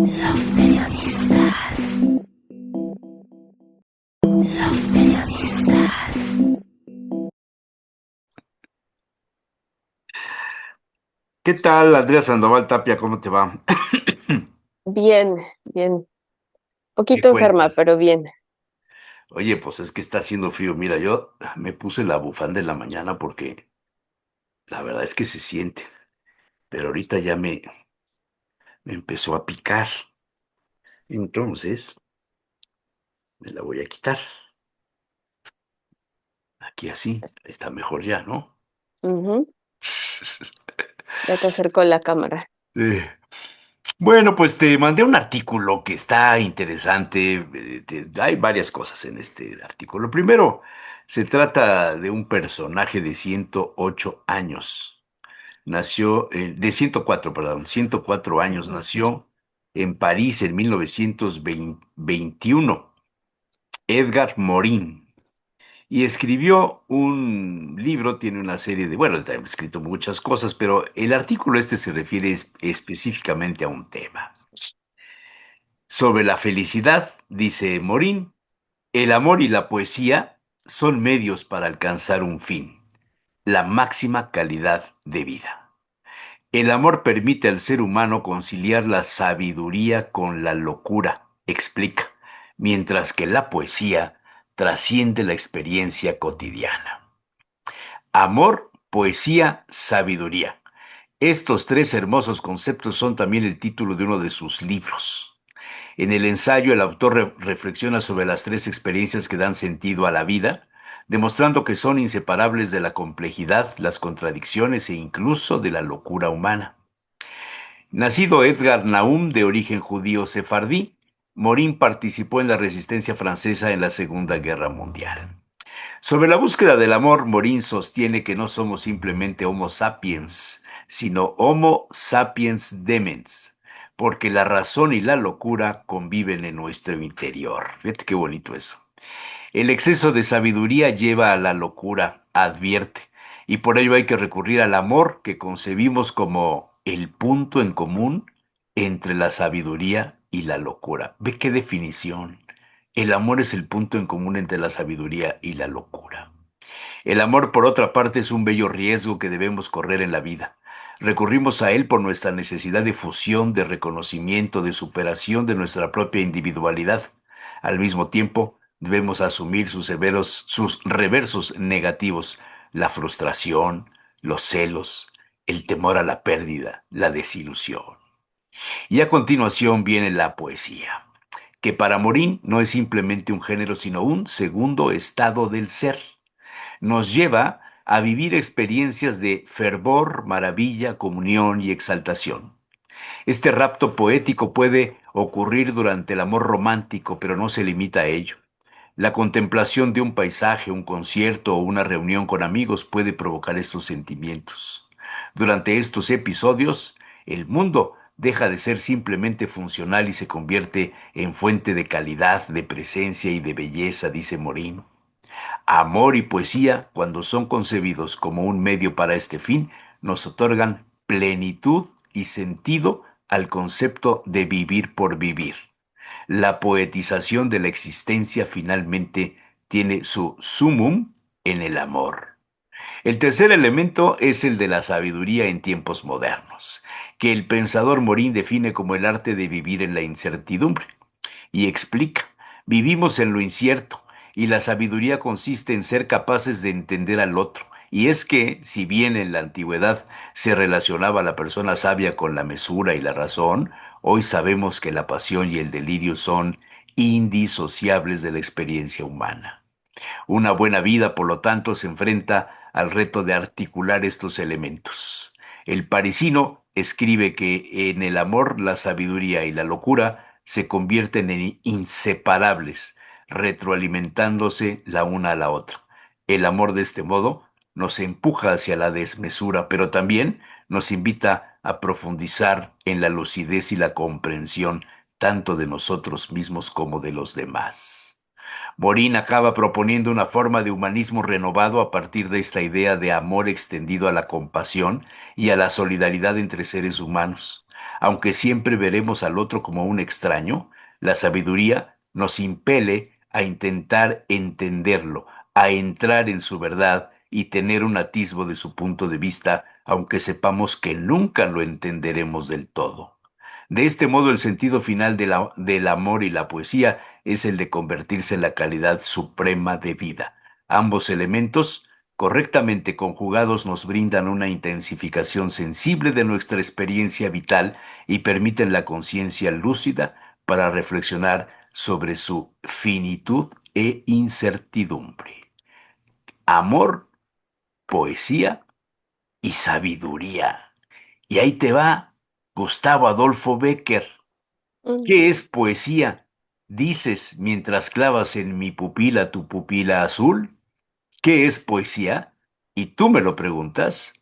Los periodistas. Los periodistas. ¿Qué tal, Andrea Sandoval Tapia? ¿Cómo te va? Bien, bien. ¿Qué Poquito enferma, cuentas? pero bien. Oye, pues es que está haciendo frío. Mira, yo me puse la bufanda en la mañana porque la verdad es que se siente, pero ahorita ya me empezó a picar. Entonces, me la voy a quitar. Aquí así, está mejor ya, ¿no? Ujú. Ya te acercó la cámara. Eh, Bueno, pues te mandé un artículo que está interesante. Hay varias cosas en este artículo. Primero, se trata de un personaje de 108 años. Nació, de 104, perdón, 104 años. Nació en París en 1921. Edgar Morin. Y escribió un libro, tiene una serie de, bueno, ha escrito muchas cosas, pero el artículo este se refiere específicamente a un tema. Sobre la felicidad, dice Morin, el amor y la poesía son medios para alcanzar un fin, la máxima calidad de vida. El amor permite al ser humano conciliar la sabiduría con la locura, explica, mientras que la poesía trasciende la experiencia cotidiana. Amor, poesía, sabiduría. Estos tres hermosos conceptos son también el título de uno de sus libros. En el ensayo, el autor reflexiona sobre las tres experiencias que dan sentido a la vida, demostrando que son inseparables de la complejidad, las contradicciones e incluso de la locura humana. Nacido Edgar Naum de origen judío sefardí, Morin participó en la resistencia francesa en la Segunda Guerra Mundial. Sobre la búsqueda del amor, Morin sostiene que no somos simplemente Homo sapiens, sino Homo sapiens demens, porque la razón y la locura conviven en nuestro interior. Fíjate qué bonito eso. El exceso de sabiduría lleva a la locura, advierte, y por ello hay que recurrir al amor que concebimos como el punto en común entre la sabiduría y la locura. Ve qué definición. El amor es el punto en común entre la sabiduría y la locura. El amor, por otra parte, es un bello riesgo que debemos correr en la vida. Recurrimos a él por nuestra necesidad de fusión, de reconocimiento, de superación de nuestra propia individualidad. Al mismo tiempo, debemos asumir sus reversos negativos, la frustración, los celos, el temor a la pérdida, la desilusión. Y a continuación viene la poesía, que para Morín no es simplemente un género, sino un segundo estado del ser. Nos lleva a vivir experiencias de fervor, maravilla, comunión y exaltación. Este rapto poético puede ocurrir durante el amor romántico, pero no se limita a ello. La contemplación de un paisaje, un concierto o una reunión con amigos puede provocar estos sentimientos. Durante estos episodios, el mundo deja de ser simplemente funcional y se convierte en fuente de calidad, de presencia y de belleza, dice Morín. Amor y poesía, cuando son concebidos como un medio para este fin, nos otorgan plenitud y sentido al concepto de vivir por vivir. La poetización de la existencia finalmente tiene su sumum en el amor. El tercer elemento es el de la sabiduría en tiempos modernos, que el pensador Morín define como el arte de vivir en la incertidumbre y explica, vivimos en lo incierto y la sabiduría consiste en ser capaces de entender al otro. Y es que, si bien en la antigüedad se relacionaba a la persona sabia con la mesura y la razón, hoy sabemos que la pasión y el delirio son indisociables de la experiencia humana. Una buena vida, por lo tanto, se enfrenta al reto de articular estos elementos. El parisino escribe que en el amor la sabiduría y la locura se convierten en inseparables, retroalimentándose la una a la otra. El amor de este modo nos empuja hacia la desmesura, pero también nos invita a profundizar en la lucidez y la comprensión tanto de nosotros mismos como de los demás. Morín acaba proponiendo una forma de humanismo renovado a partir de esta idea de amor extendido a la compasión y a la solidaridad entre seres humanos. Aunque siempre veremos al otro como un extraño, la sabiduría nos impele a intentar entenderlo, a entrar en su verdad y tener un atisbo de su punto de vista, aunque sepamos que nunca lo entenderemos del todo. De este modo, el sentido final del amor y la poesía es el de convertirse en la calidad suprema de vida. Ambos elementos, correctamente conjugados, nos brindan una intensificación sensible de nuestra experiencia vital y permiten la conciencia lúcida para reflexionar sobre su finitud e incertidumbre. Amor, poesía y sabiduría. Y ahí te va Gustavo Adolfo Bécquer. Mm, ¿Qué es poesía? Dices mientras clavas en mi pupila tu pupila azul. ¿Qué es poesía? Y tú me lo preguntas.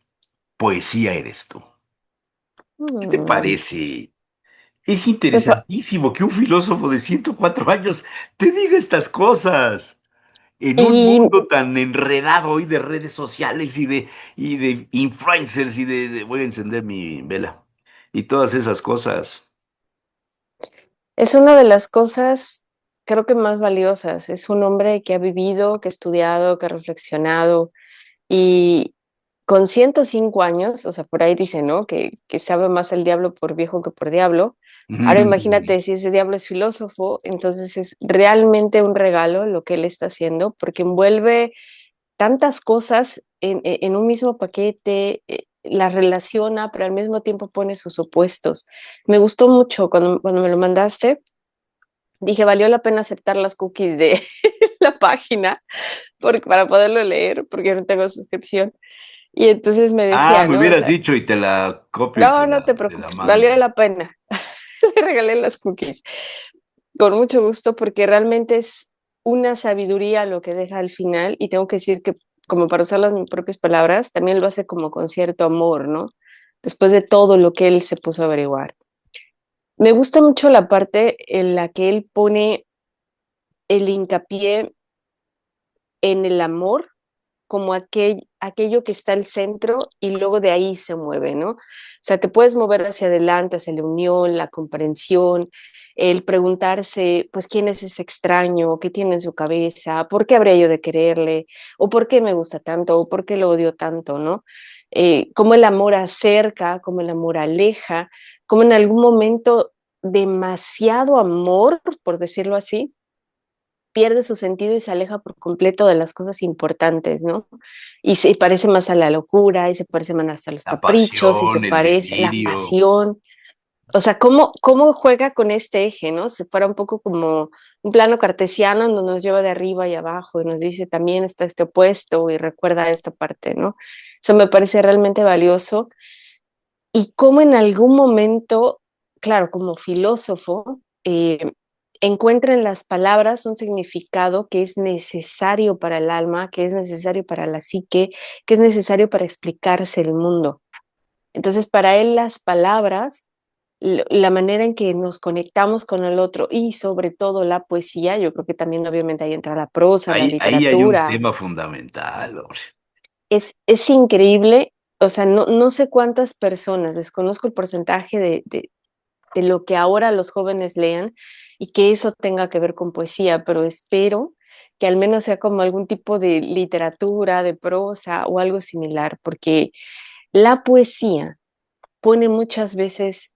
Poesía eres tú. ¿Qué te mm. parece? Es Me pa- interesantísimo que un filósofo de 104 años te diga estas cosas. En un Y mundo tan enredado hoy de redes sociales y de influencers voy a encender mi vela y todas esas cosas. es una de las cosas, creo que más valiosas. Es un hombre que ha vivido, que ha estudiado, que ha reflexionado y con 105 años, o sea, por ahí dice, ¿no? Que sabe más el diablo por viejo que por diablo. Ahora imagínate si ese diablo es filósofo, entonces es realmente un regalo lo que él está haciendo, porque envuelve tantas cosas en un mismo paquete, las relaciona, pero al mismo tiempo pone sus opuestos. Me gustó mucho cuando me lo mandaste. Dije, valió la pena aceptar las cookies de la página para poderlo leer, porque no tengo suscripción. Y entonces me Ah, decía, me ¿no? O hubieras sea, dicho y te la copio y no, no te te la preocupes, valió mando. la pena. Le regalé las cookies con mucho gusto porque realmente es una sabiduría lo que deja al final y tengo que decir que, como para usar las mis propias palabras, también lo hace como con cierto amor, ¿no? Después de todo lo que él se puso a averiguar. Me gusta mucho la parte en la que él pone el hincapié en el amor como aquello que está al centro y luego de ahí se mueve, ¿no? O sea, te puedes mover hacia adelante, hacia la unión, la comprensión, el preguntarse, pues, ¿quién es ese extraño? ¿Qué tiene en su cabeza? ¿Por qué habría yo de quererle? ¿O por qué me gusta tanto? ¿O por qué lo odio tanto? ¿No? Cómo el amor acerca, cómo el amor aleja, cómo en algún momento demasiado amor, por decirlo así, pierde su sentido y se aleja por completo de las cosas importantes, ¿no? Y se parece más a la locura, y se parece más a los La caprichos, y se pasión, el parece a la delirio. pasión. O sea, cómo juega con este eje, ¿no? Si fuera un poco como un plano cartesiano en donde nos lleva de arriba y abajo y nos dice también está este opuesto y recuerda esta parte, ¿no? Eso me parece realmente valioso y cómo en algún momento, claro, como filósofo, encuentra en las palabras un significado que es necesario para el alma, que es necesario para la psique, que es necesario para explicarse el mundo. Entonces, para él las palabras, la manera en que nos conectamos con el otro y sobre todo la poesía, yo creo que también obviamente ahí entra la prosa, la Ahí hay un literatura, tema fundamental, hombre. es increíble. O sea, no sé cuántas personas, desconozco el porcentaje de lo que ahora los jóvenes lean y que eso tenga que ver con poesía, pero espero que al menos sea como algún tipo de literatura, de prosa o algo similar, porque la poesía pone muchas veces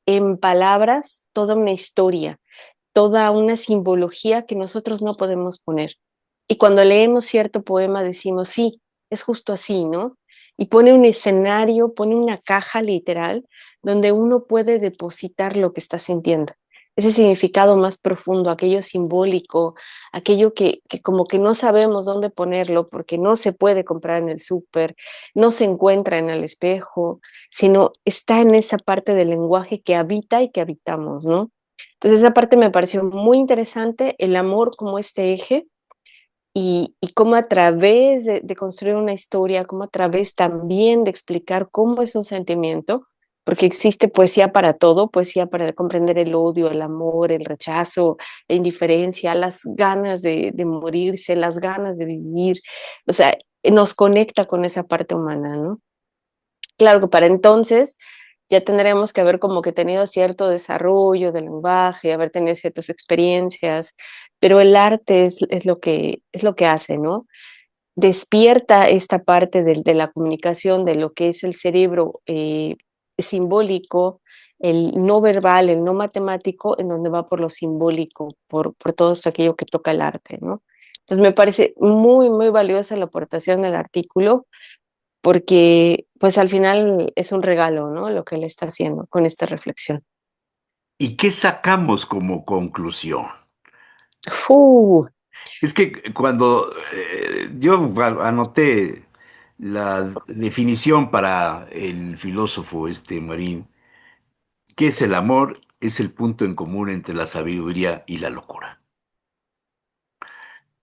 en palabras toda una historia, toda una simbología que nosotros no podemos poner. Y cuando leemos cierto poema decimos, sí, es justo así, ¿no? Y pone un escenario, pone una caja literal donde uno puede depositar lo que está sintiendo. Ese significado más profundo, aquello simbólico, aquello que como que no sabemos dónde ponerlo porque no se puede comprar en el súper, no se encuentra en el espejo, sino está en esa parte del lenguaje que habita y que habitamos, ¿no? Entonces esa parte me pareció muy interesante, el amor como este eje y cómo a través de construir una historia, cómo a través también de explicar cómo es un sentimiento, porque existe poesía para todo, poesía para comprender el odio, el amor, el rechazo, la indiferencia, las ganas de morirse, las ganas de vivir, o sea, nos conecta con esa parte humana, ¿no? Claro que para entonces ya tendremos que haber como que tenido cierto desarrollo del lenguaje, haber tenido ciertas experiencias, pero el arte es lo que hace, ¿no? Despierta esta parte de la comunicación, de lo que es el cerebro simbólico, el no verbal, el no matemático, en donde va por lo simbólico, por todo eso, aquello que toca el arte, ¿no? Entonces me parece muy, muy valiosa la aportación del artículo, porque pues al final es un regalo, ¿no? Lo que él está haciendo con esta reflexión. ¿Y qué sacamos como conclusión? Uh, Es que cuando yo anoté la definición para el filósofo este Marín, ¿qué es el amor? Es el punto en común entre la sabiduría y la locura.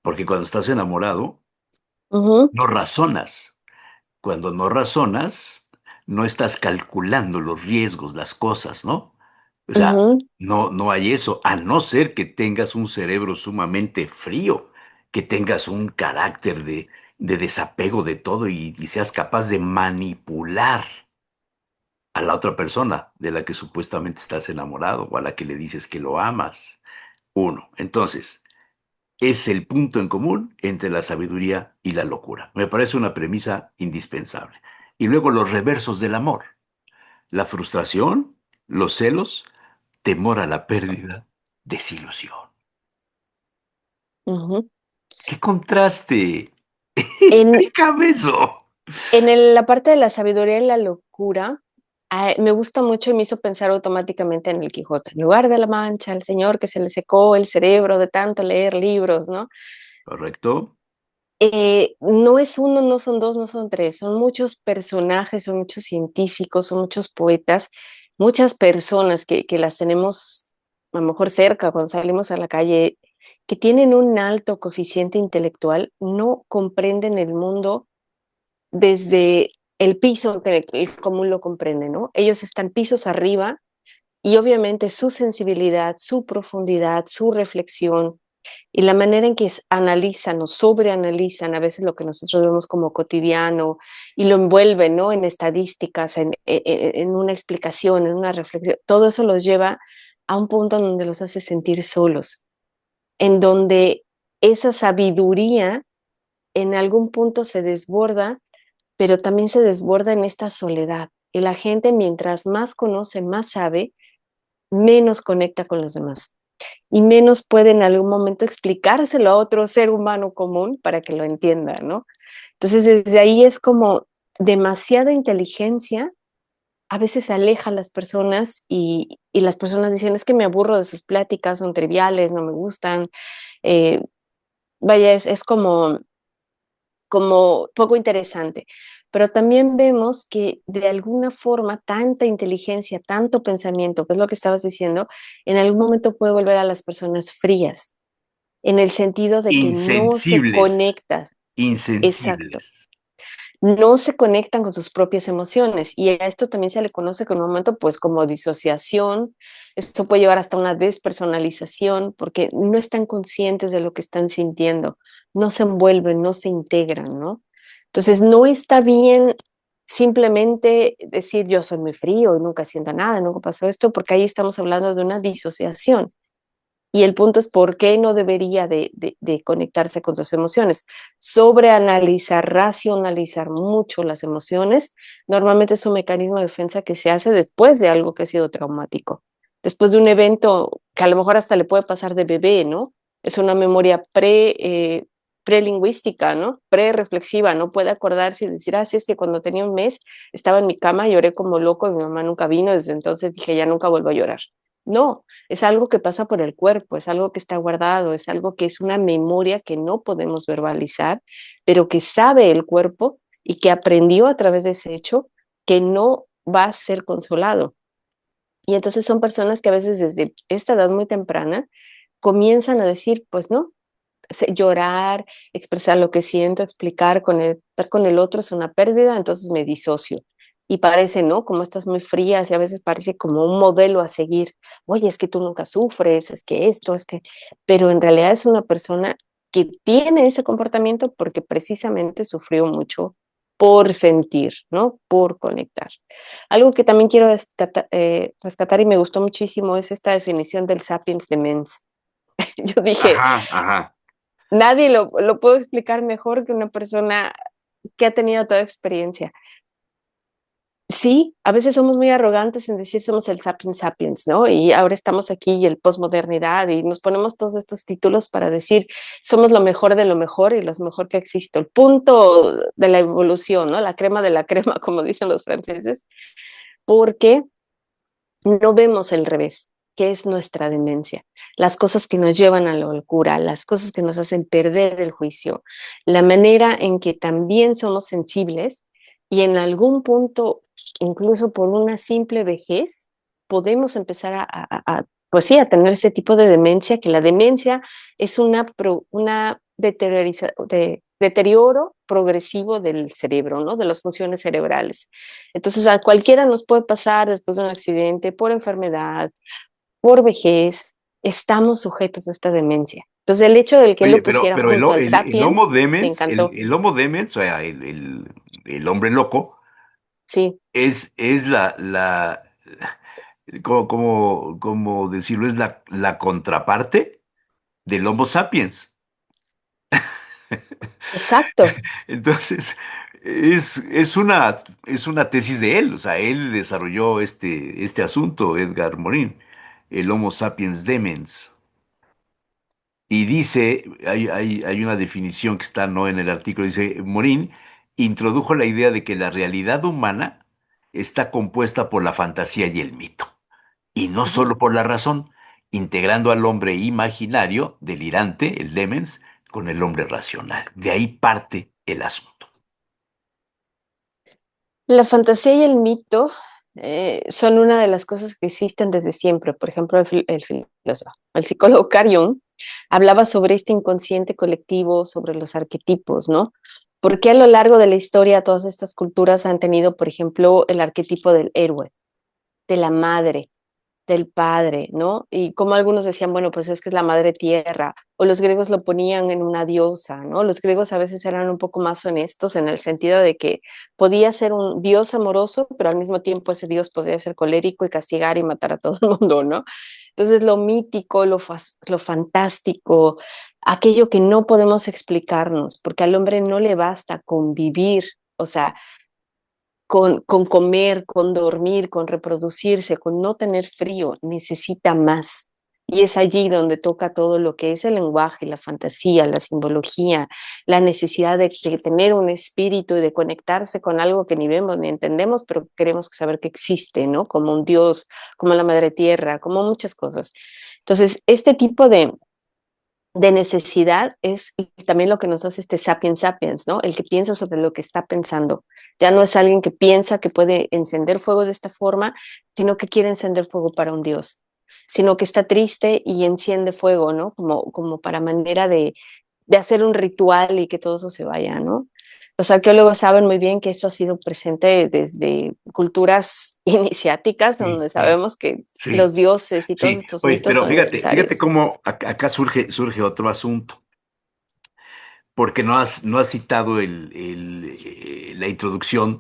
Porque cuando estás enamorado, ujú, no razonas. Cuando no razonas, no estás calculando los riesgos, las cosas, ¿no? O sea, ujú, no hay eso, a no ser que tengas un cerebro sumamente frío, que tengas un carácter de desapego de todo y seas capaz de manipular a la otra persona de la que supuestamente estás enamorado o a la que le dices que lo amas. Uno. Entonces, es el punto en común entre la sabiduría y la locura. Me parece una premisa indispensable. Y luego los reversos del amor. La frustración, los celos, temor a la pérdida, desilusión. ujú. ¡Qué contraste! En, Explícame eso. la parte de la sabiduría y la locura, me gusta mucho y me hizo pensar automáticamente en el Quijote. En lugar de la Mancha, el señor que se le secó el cerebro de tanto leer libros, ¿no? ¿Correcto? No es uno, no son dos, no son tres, son muchos personajes, son muchos científicos, son muchos poetas, muchas personas que las tenemos a lo mejor cerca cuando salimos a la calle, que tienen un alto coeficiente intelectual, no comprenden el mundo desde el piso que el común lo comprende, ¿no? Ellos están pisos arriba y obviamente su sensibilidad, su profundidad, su reflexión y la manera en que analizan o sobreanalizan a veces lo que nosotros vemos como cotidiano y lo envuelven, ¿no? En estadísticas, en una explicación, en una reflexión, todo eso los lleva a un punto en donde los hace sentir solos, en donde esa sabiduría en algún punto se desborda, pero también se desborda en esta soledad. Y la gente, mientras más conoce, más sabe, menos conecta con los demás y menos puede en algún momento explicárselo a otro ser humano común para que lo entienda, ¿no? Entonces, desde ahí es como demasiada inteligencia, a veces aleja a las personas y las personas dicen, es que me aburro de sus pláticas, son triviales, no me gustan. Eh, vaya, es como poco interesante. Pero también vemos que de alguna forma tanta inteligencia, tanto pensamiento, que es lo que estabas diciendo, en algún momento puede volver a las personas frías, en el sentido de que no se Insensibles, conectan, exacto, insensibles. no se conectan con sus propias emociones. Y a esto también se le conoce con un momento pues como disociación, esto puede llevar hasta una despersonalización, porque no están conscientes de lo que están sintiendo, no se envuelven, no se integran, ¿no? Entonces no está bien simplemente decir yo soy muy frío y nunca siento nada, nunca pasó esto, porque ahí estamos hablando de una disociación. Y el punto es por qué no debería de conectarse con sus emociones. Sobreanalizar, racionalizar mucho las emociones, normalmente es un mecanismo de defensa que se hace después de algo que ha sido traumático. Después de un evento que a lo mejor hasta le puede pasar de bebé, ¿no? Es una memoria prelingüística, ¿no? Pre-reflexiva, no puede acordarse y decir, sí, es que cuando tenía un mes estaba en mi cama, lloré como loco y mi mamá nunca vino, desde entonces dije, ya nunca vuelvo a llorar. No, es algo que pasa por el cuerpo, es algo que está guardado, es algo que es una memoria que no podemos verbalizar, pero que sabe el cuerpo y que aprendió a través de ese hecho que no va a ser consolado. Y entonces son personas que a veces desde esta edad muy temprana comienzan a decir, pues no, llorar, expresar lo que siento, explicar estar con el otro es una pérdida, entonces me disocio. Y parece, ¿no? Como estás muy frías y a veces parece como un modelo a seguir. Oye, es que tú nunca sufres, es que esto, es que... Pero en realidad es una persona que tiene ese comportamiento porque precisamente sufrió mucho por sentir, ¿no? Por conectar. Algo que también quiero rescatar y me gustó muchísimo es esta definición del sapiens demens. Yo dije, Ajá, ajá. nadie lo puedo explicar mejor que una persona que ha tenido toda experiencia. Sí, a veces somos muy arrogantes en decir somos el sapiens sapiens, ¿no? Y ahora estamos aquí y el posmodernidad y nos ponemos todos estos títulos para decir somos lo mejor de lo mejor y lo mejor que existe, el punto de la evolución, ¿no? La crema de la crema, como dicen los franceses, porque no vemos el revés, que es nuestra demencia, las cosas que nos llevan a la locura, las cosas que nos hacen perder el juicio, la manera en que también somos sensibles y en algún punto, incluso por una simple vejez, podemos empezar pues sí, a tener ese tipo de demencia, que la demencia es una deterioro progresivo del cerebro, ¿no? De las funciones cerebrales. Entonces, a cualquiera nos puede pasar después de un accidente, por enfermedad, por vejez, estamos sujetos a esta demencia. Entonces, el hecho de que él Oye, lo pusiera pero junto al el Homo Sapiens, me Demens, encantó. el Homo Demens, o sea, el hombre loco, Sí, es ¿cómo decirlo? Es la contraparte del Homo sapiens. exacto. Entonces, es una tesis de él, o sea, él desarrolló este asunto, Edgar Morin, el Homo sapiens demens. Y dice, hay una definición que está no en el artículo, dice, Morin introdujo la idea de que la realidad humana está compuesta por la fantasía y el mito, y no Ujú. solo por la razón, integrando al hombre imaginario, delirante, el demens, con el hombre racional. De ahí parte el asunto. La fantasía y el mito son una de las cosas que existen desde siempre. Por ejemplo, filósofo, el psicólogo Carl Jung hablaba sobre este inconsciente colectivo, sobre los arquetipos, ¿no? Porque a lo largo de la historia todas estas culturas han tenido, por ejemplo, el arquetipo del héroe, de la madre, del padre, ¿no? Y como algunos decían, bueno, pues es que es la madre tierra, o los griegos lo ponían en una diosa, ¿no? Los griegos a veces eran un poco más honestos en el sentido de que podía ser un dios amoroso, pero al mismo tiempo ese dios podía ser colérico y castigar y matar a todo el mundo, ¿no? Entonces lo mítico, lo fantástico, aquello que no podemos explicarnos, porque al hombre no le basta convivir, o sea, con comer, con dormir, con reproducirse, con no tener frío, necesita más. Y es allí donde toca todo lo que es el lenguaje, la fantasía, la simbología, la necesidad de tener un espíritu y de conectarse con algo que ni vemos ni entendemos, pero queremos saber que existe, ¿no? Como un Dios, como la Madre Tierra, como muchas cosas. Entonces, este tipo de necesidad es también lo que nos hace este sapiens sapiens, ¿no? El que piensa sobre lo que está pensando. Ya no es alguien que piensa que puede encender fuego de esta forma, sino que quiere encender fuego para un Dios, sino que está triste y enciende fuego, ¿no? Como para manera de hacer un ritual y que todo eso se vaya, ¿no? Los arqueólogos saben muy bien que esto ha sido presente desde culturas iniciáticas, Sí, donde sí, sabemos que sí, los dioses y todos sí. estos Oye, mitos pero son fíjate necesarios. cómo acá surge otro asunto, porque no has citado la introducción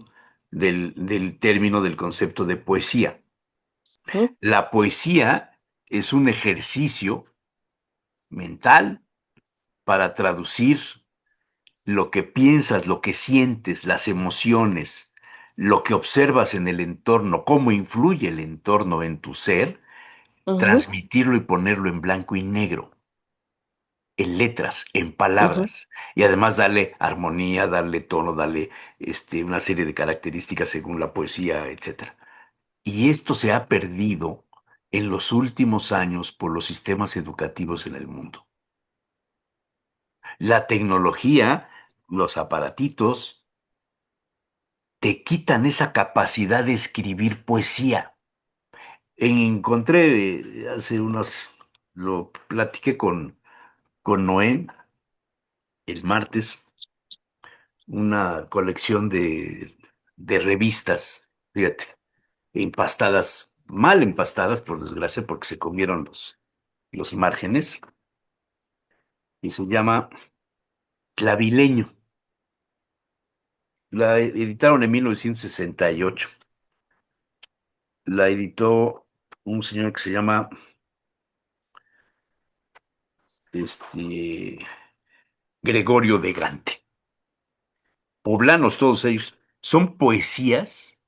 del término del concepto de poesía. ¿Mm? La poesía es un ejercicio mental para traducir lo que piensas, lo que sientes, las emociones, lo que observas en el entorno, cómo influye el entorno en tu ser, Ujú, transmitirlo y ponerlo en blanco y negro, en letras, en ujú. palabras, y además darle armonía, darle tono, darle una serie de características según la poesía, etcétera. Y esto se ha perdido en los últimos años por los sistemas educativos en el mundo. La tecnología, los aparatitos, te quitan esa capacidad de escribir poesía. Encontré lo platiqué con Noé el martes, una colección de revistas, fíjate, empastadas, mal empastadas, por desgracia, porque se comieron los márgenes, y se llama Clavileño. La editaron en 1968. La editó un señor que se llama este, Gregorio de Gante. Poblanos todos ellos. Son poesías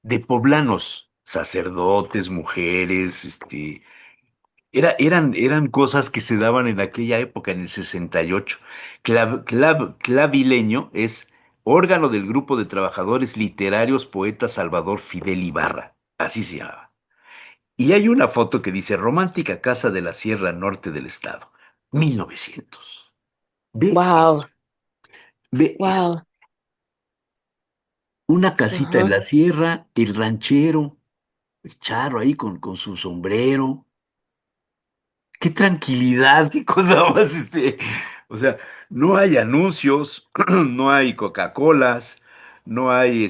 de poblanos, sacerdotes, mujeres, eran cosas que se daban en aquella época, en el 68. Clavileño es órgano del grupo de trabajadores literarios poeta Salvador Fidel Ibarra, así se llama. Y hay una foto que dice Romántica Casa de la Sierra Norte del Estado, 1900. Ve eso, Wow, ve eso. wow. Una casita en Ajá. la sierra, el ranchero, el charro ahí con su sombrero. Qué tranquilidad, qué cosa más, o sea, no hay anuncios, no hay Coca-Colas, no hay,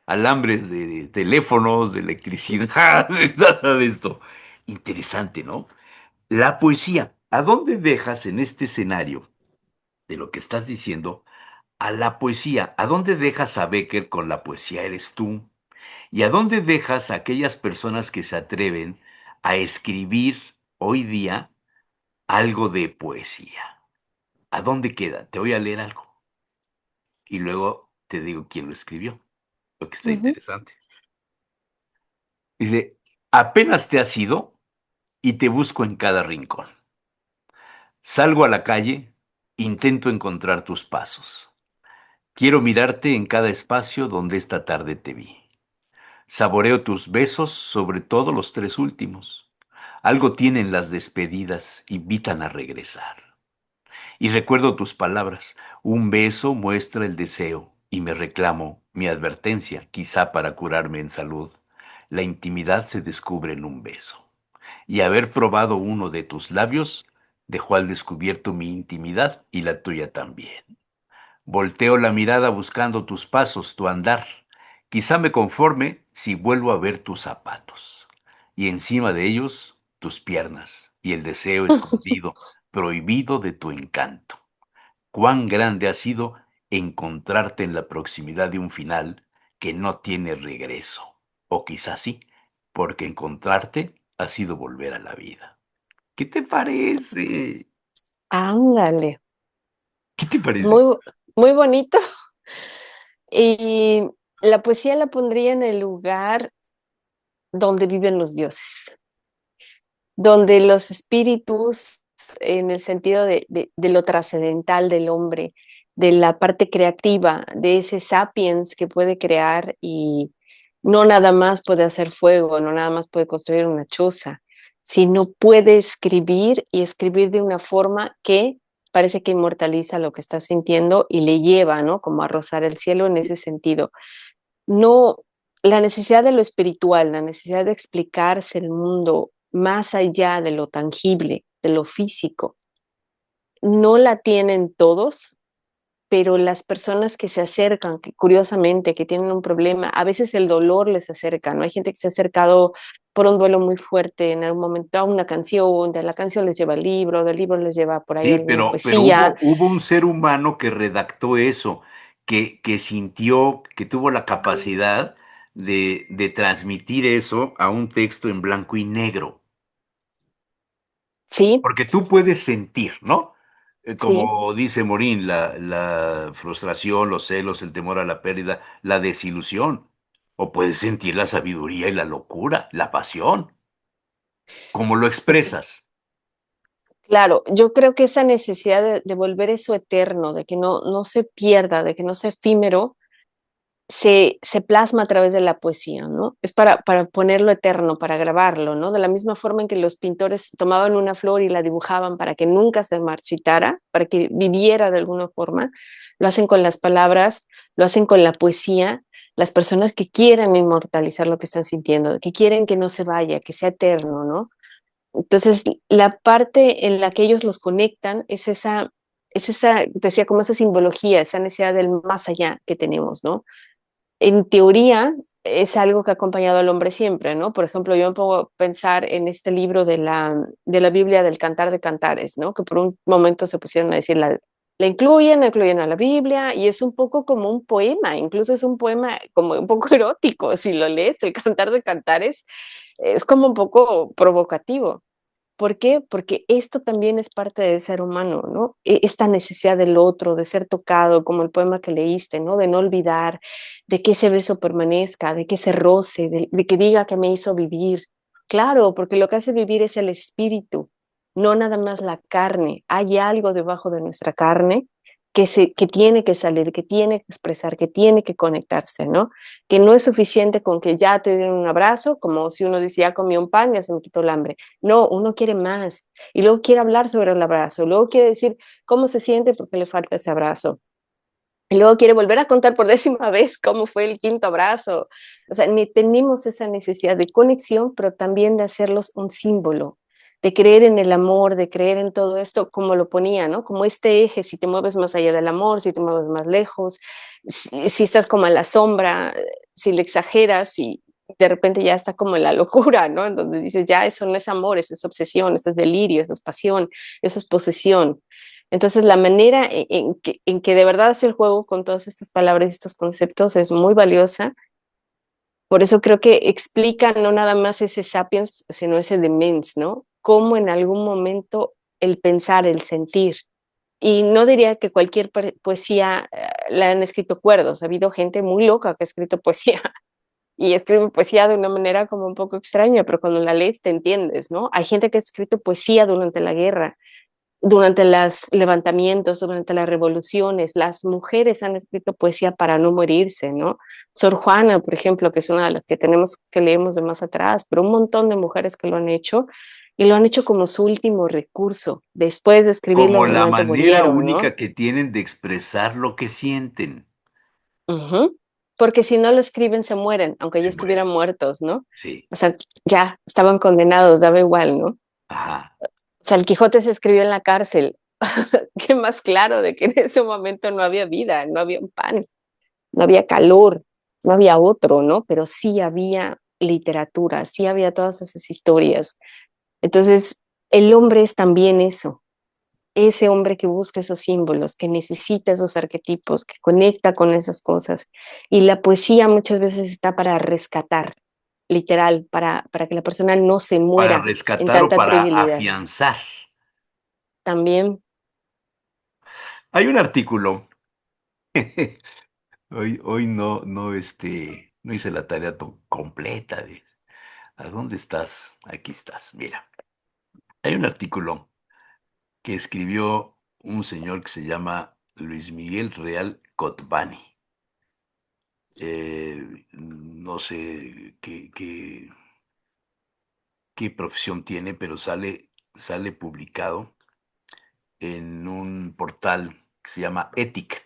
alambres de teléfonos, de electricidad, nada de esto. Interesante, ¿no? La poesía, ¿a dónde dejas en este escenario de lo que estás diciendo a la poesía? ¿A dónde dejas a Becker con la poesía eres tú? ¿Y a dónde dejas a aquellas personas que se atreven a escribir hoy día algo de poesía? ¿A dónde queda? Te voy a leer algo y luego te digo quién lo escribió, lo que está Ujú. interesante. Dice, apenas te has ido y te busco en cada rincón. Salgo a la calle, intento encontrar tus pasos. Quiero mirarte en cada espacio donde esta tarde te vi. Saboreo tus besos, sobre todo los tres últimos. Algo tienen las despedidas, invitan a regresar. Y recuerdo tus palabras. Un beso muestra el deseo y me reclamo mi advertencia, quizá para curarme en salud. La intimidad se descubre en un beso. Y haber probado uno de tus labios dejó al descubierto mi intimidad y la tuya también. Volteo la mirada buscando tus pasos, tu andar. Quizá me conforme si vuelvo a ver tus zapatos. Y encima de ellos, tus piernas y el deseo escondido, prohibido de tu encanto. Cuán grande ha sido encontrarte en la proximidad de un final que no tiene regreso. O quizás sí, porque encontrarte ha sido volver a la vida. ¿Qué te parece? Ándale. ¿Qué te parece? Muy, muy bonito. Y la poesía la pondría en el lugar donde viven los dioses, donde los espíritus, en el sentido de lo trascendental del hombre, de la parte creativa, de ese sapiens que puede crear y no nada más puede hacer fuego, no nada más puede construir una choza, sino puede escribir y escribir de una forma que parece que inmortaliza lo que está sintiendo y le lleva, ¿no? Como a rozar el cielo en ese sentido. No, la necesidad de lo espiritual, la necesidad de explicarse el mundo más allá de lo tangible, de lo físico, no la tienen todos, pero las personas que se acercan, que curiosamente, que tienen un problema, a veces el dolor les acerca, ¿no? Hay gente que se ha acercado por un duelo muy fuerte en algún momento a una canción, de la canción les lleva el libro, del libro les lleva por ahí Sí, alguna pero poesía. hubo un ser humano que redactó eso, que sintió, que tuvo la capacidad de transmitir eso a un texto en blanco y negro. Sí, Porque tú puedes sentir, ¿no? sí. Como dice Morín, la frustración, los celos, el temor a la pérdida, la desilusión. O puedes sentir la sabiduría y la locura, la pasión. ¿Cómo lo expresas? Claro, yo creo que esa necesidad de volver eso eterno, de que no se pierda, de que no sea efímero, se plasma a través de la poesía, ¿no? Es para ponerlo eterno, para grabarlo, ¿no? De la misma forma en que los pintores tomaban una flor y la dibujaban para que nunca se marchitara, para que viviera de alguna forma, lo hacen con las palabras, lo hacen con la poesía. Las personas que quieren inmortalizar lo que están sintiendo, que quieren que no se vaya, que sea eterno, ¿no? Entonces, la parte en la que ellos los conectan es esa, decía, como esa simbología, esa necesidad del más allá que tenemos, ¿no? En teoría, es algo que ha acompañado al hombre siempre, ¿no? Por ejemplo, yo me pongo a pensar en este libro de la Biblia del Cantar de Cantares, ¿no? Que por un momento se pusieron a decir la incluyen a la Biblia y es un poco como un poema, incluso es un poema como un poco erótico, si lo lees, el Cantar de Cantares es como un poco provocativo. ¿Por qué? Porque esto también es parte del ser humano, ¿no? Esta necesidad del otro, de ser tocado, como el poema que leíste, ¿no? De no olvidar, de que ese beso permanezca, de que se roce, de que diga que me hizo vivir. Claro, porque lo que hace vivir es el espíritu, no nada más la carne. Hay algo debajo de nuestra carne que tiene que salir, que tiene que expresar, que tiene que conectarse, ¿no? Que no es suficiente con que ya te den un abrazo, como si uno decía, ya comí un pan, ya se me quitó el hambre. No, uno quiere más y luego quiere hablar sobre el abrazo, luego quiere decir cómo se siente porque le falta ese abrazo. Y luego quiere volver a contar por 10ª vez cómo fue el quinto abrazo. O sea, ni tenemos esa necesidad de conexión, pero también de hacerlos un símbolo, de creer en el amor, de creer en todo esto, como lo ponía, ¿no? Como este eje, si te mueves más allá del amor, si te mueves más lejos, si estás como en la sombra, si le exageras y de repente ya está como en la locura, ¿no? En donde dices, ya eso no es amor, eso es obsesión, eso es delirio, eso es pasión, eso es posesión. Entonces, la manera en que de verdad hace el juego con todas estas palabras y estos conceptos es muy valiosa. Por eso creo que explica no nada más ese sapiens, sino ese demens, ¿no? Cómo en algún momento el pensar, el sentir. Y no diría que cualquier poesía la han escrito cuerdos. Ha habido gente muy loca que ha escrito poesía y escribe poesía de una manera como un poco extraña, pero cuando la lees te entiendes, ¿no? Hay gente que ha escrito poesía durante la guerra, durante los levantamientos, durante las revoluciones, las mujeres han escrito poesía para no morirse, ¿no? Sor Juana, por ejemplo, que es una de las que tenemos que leemos de más atrás, pero un montón de mujeres que lo han hecho y lo han hecho como su último recurso. Después de escribirlo, Como la normalmente manera murieron, ¿no? única que tienen de expresar lo que sienten. Ujú. Porque si no lo escriben, se mueren, aunque ya Se estuvieran mueren. muertos, ¿no? Sí. O sea, ya estaban condenados, daba igual, ¿no? Ajá. O sea, el Quijote se escribió en la cárcel. Qué más claro de que en ese momento no había vida, no había un pan, no había calor, no había otro, ¿no? Pero sí había literatura, sí había todas esas historias. Entonces, el hombre es también eso, ese hombre que busca esos símbolos, que necesita esos arquetipos, que conecta con esas cosas. Y la poesía muchas veces está para rescatar, literal, para que la persona no se Para muera en rescatar o tanta para trivialidad. afianzar. También, Hay un artículo. Hoy no hice la tarea completa de ¿a dónde estás? Aquí estás. Mira, hay un artículo que escribió un señor que se llama Luis Miguel Real Cotbani. No sé qué profesión tiene, pero sale publicado en un portal que se llama Ética.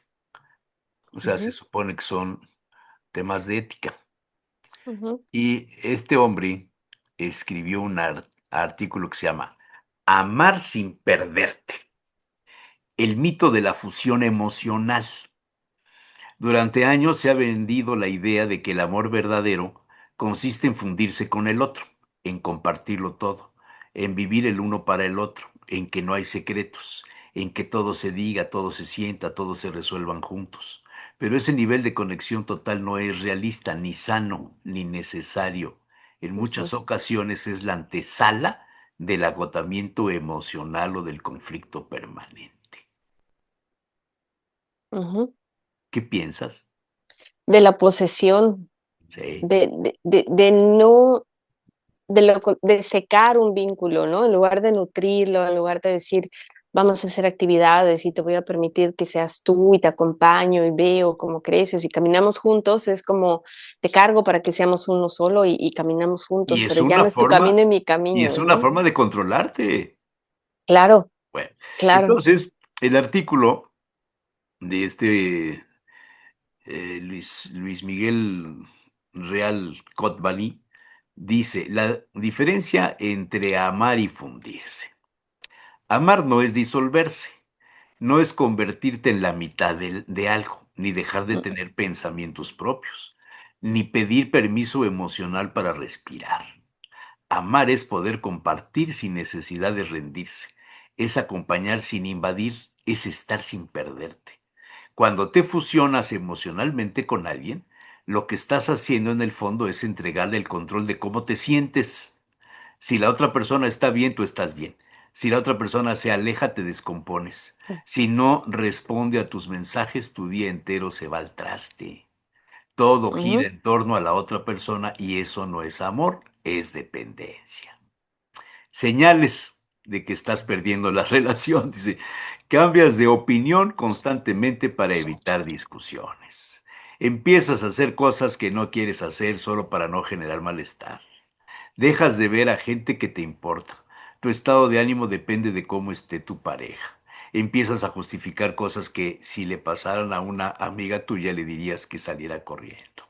O sea, se ujú, supone que son temas de ética. ujú, Y este hombre escribió un artículo que se llama Amar sin perderte, el mito de la fusión emocional. Durante años se ha vendido la idea de que el amor verdadero consiste en fundirse con el otro, en compartirlo todo, en vivir el uno para el otro, en que no hay secretos, en que todo se diga, todo se sienta, todo se resuelvan juntos. Pero ese nivel de conexión total no es realista, ni sano, ni necesario. En ujú, muchas ocasiones es la antesala del agotamiento emocional o del conflicto permanente. ujú. ¿Qué piensas? De la posesión, Sí. de no, de secar un vínculo, ¿no? En lugar de nutrirlo, en lugar de decir, vamos a hacer actividades y te voy a permitir que seas tú y te acompaño y veo cómo creces y caminamos juntos, es como te cargo para que seamos uno solo y caminamos Y juntos, es pero ya una no es tu forma camino y mi y camino, es una ¿no? forma de controlarte. Claro, Bueno, claro. entonces, el artículo de Luis Miguel Real Cotbani dice: "La diferencia entre amar y fundirse. Amar no es disolverse, no es convertirte en la mitad de algo, ni dejar de Mm, tener pensamientos propios, ni pedir permiso emocional para respirar. Amar es poder compartir sin necesidad de rendirse, es acompañar sin invadir, es estar sin perderte. Cuando te fusionas emocionalmente con alguien, lo que estás haciendo en el fondo es entregarle el control de cómo te sientes. Si la otra persona está bien, tú estás bien. Si la otra persona se aleja, te descompones. Si no responde a tus mensajes, tu día entero se va al traste. Todo Ujú. gira en torno a la otra persona y eso no es amor, es dependencia. Señales de que estás perdiendo la relación. Dice, cambias de opinión constantemente para evitar discusiones. Empiezas a hacer cosas que no quieres hacer solo para no generar malestar. Dejas de ver a gente que te importa. Tu estado de ánimo depende de cómo esté tu pareja. Empiezas a justificar cosas que si le pasaran a una amiga tuya le dirías que saliera corriendo.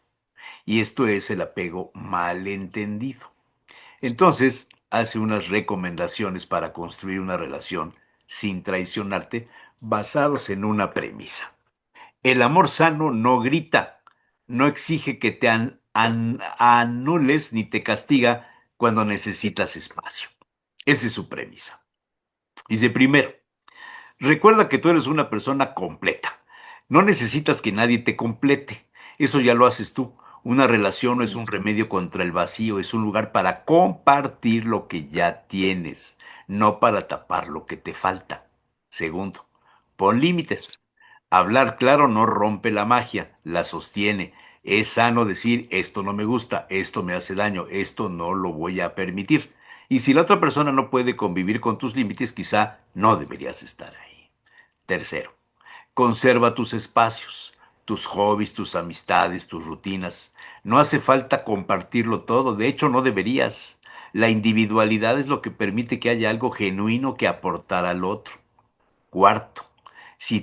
Y esto es el apego malentendido. Entonces, hace unas recomendaciones para construir una relación sin traicionarte basados en una premisa. El amor sano no grita, no exige que te anules ni te castiga cuando necesitas espacio. Esa es su premisa. Dice primero, recuerda que tú eres una persona completa. No necesitas que nadie te complete. Eso ya lo haces tú. Una relación no es un remedio contra el vacío, es un lugar para compartir lo que ya tienes, no para tapar lo que te falta. Segundo, pon límites. Hablar claro no rompe la magia, la sostiene. Es sano decir, esto no me gusta, esto me hace daño, esto no lo voy a permitir. Y si la otra persona no puede convivir con tus límites, quizá no deberías estar ahí. Tercero, conserva tus espacios, tus hobbies, tus amistades, tus rutinas. No hace falta compartirlo todo, de hecho no deberías. La individualidad es lo que permite que haya algo genuino que aportar al otro. Cuarto, si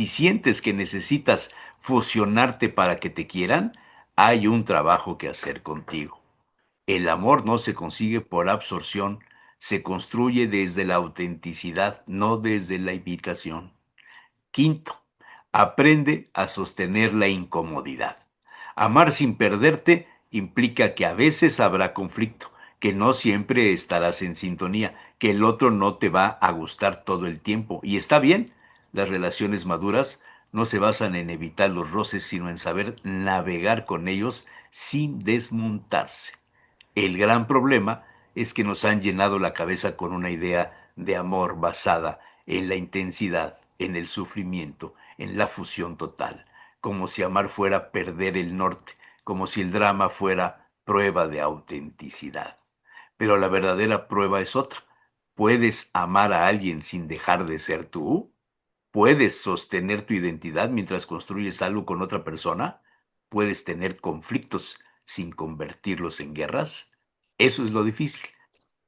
sientes que necesitas fusionarte para que te quieran, hay un trabajo que hacer contigo. El amor no se consigue por absorción, se construye desde la autenticidad, no desde la imitación. Quinto, aprende a sostener la incomodidad. Amar sin perderte implica que a veces habrá conflicto, que no siempre estarás en sintonía, que el otro no te va a gustar todo el tiempo. Y está bien, las relaciones maduras no se basan en evitar los roces, sino en saber navegar con ellos sin desmontarse. El gran problema es que nos han llenado la cabeza con una idea de amor basada en la intensidad, en el sufrimiento, en la fusión total, como si amar fuera perder el norte, como si el drama fuera prueba de autenticidad. Pero la verdadera prueba es otra. ¿Puedes amar a alguien sin dejar de ser tú? ¿Puedes sostener tu identidad mientras construyes algo con otra persona? ¿Puedes tener conflictos sin convertirlos en guerras? Eso es lo difícil.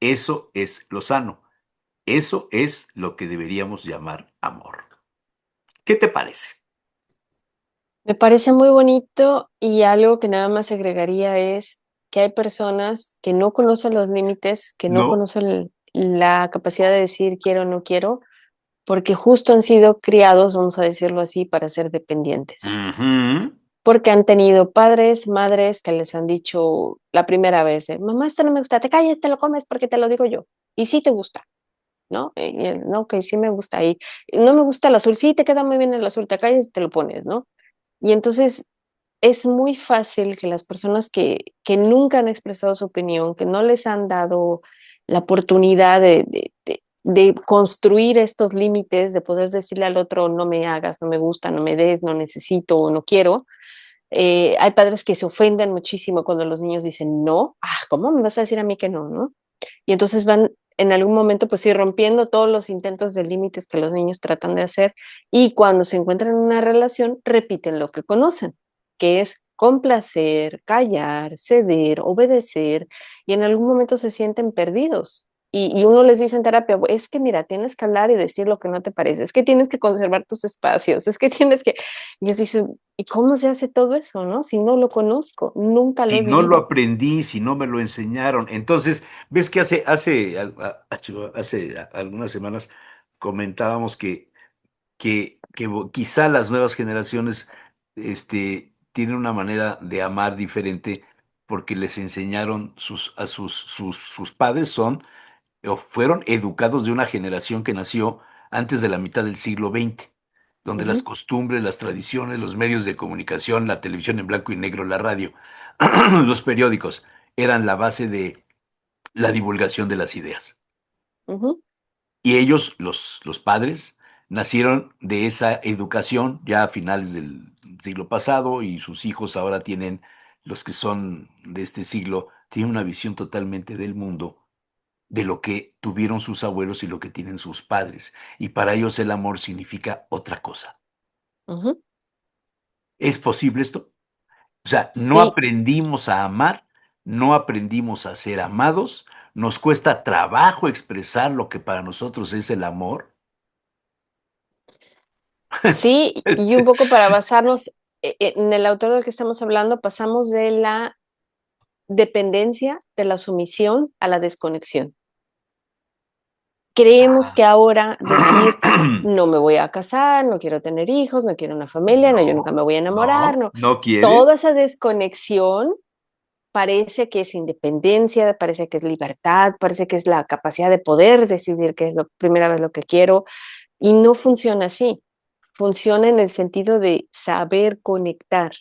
Eso es lo sano. Eso es lo que deberíamos llamar amor. ¿Qué te parece? Me parece muy bonito y algo que nada más agregaría es que hay personas que no conocen los límites, que no No. conocen la capacidad de decir quiero o no quiero, porque justo han sido criados, vamos a decirlo así, para ser dependientes. Ujú. Porque han tenido padres, madres que les han dicho la primera vez, mamá, esto no me gusta, te calles, te lo comes porque te lo digo yo. Y sí te gusta, ¿no? No, que sí me gusta. Y no me gusta el azul, sí te queda muy bien el azul, te calles y te lo pones, ¿no? Y entonces es muy fácil que las personas que nunca han expresado su opinión, que no les han dado la oportunidad de construir estos límites, de poder decirle al otro, no me hagas, no me gusta, no me des, no necesito o no quiero. Hay padres que se ofenden muchísimo cuando los niños dicen no, ¿cómo me vas a decir a mí que no, no? Y entonces van en algún momento pues ir rompiendo todos los intentos de límites que los niños tratan de hacer y cuando se encuentran en una relación repiten lo que conocen, que es complacer, callar, ceder, obedecer y en algún momento se sienten perdidos. Y uno les dice en terapia, es que mira, tienes que hablar y decir lo que no te parece, es que tienes que conservar tus espacios, es que tienes que... Y ellos dicen, ¿y cómo se hace todo eso, no? Si no lo conozco, nunca lo Si he no lo vivido. aprendí, si no me lo enseñaron. Entonces, ves que hace algunas semanas comentábamos que quizá las nuevas generaciones tienen una manera de amar diferente porque les enseñaron sus padres son o fueron educados de una generación que nació antes de la mitad del siglo XX, donde las ujú, costumbres, las tradiciones, los medios de comunicación, la televisión en blanco y negro, la radio, los periódicos, eran la base de la divulgación de las ideas. ujú, Y ellos, los padres, nacieron de esa educación ya a finales del siglo pasado y sus hijos ahora tienen, los que son de este siglo, tienen una visión totalmente del mundo, de lo que tuvieron sus abuelos y lo que tienen sus padres. Y para ellos el amor significa otra cosa. ujú. ¿Es posible esto? O sea, no Sí, aprendimos a amar, no aprendimos a ser amados, nos cuesta trabajo expresar lo que para nosotros es el amor. sí, y un poco para basarnos en el autor del que estamos hablando, pasamos de la dependencia, de la sumisión a la desconexión. Creemos que ahora decir, no me voy a casar, no quiero tener hijos, no quiero una familia, no, yo nunca No, me voy a enamorar, no, no. no quiere. Toda esa desconexión parece que es independencia, parece que es libertad, parece que es la capacidad de poder decidir qué es la primera vez lo que quiero, y no funciona así. Funciona en el sentido de saber conectar,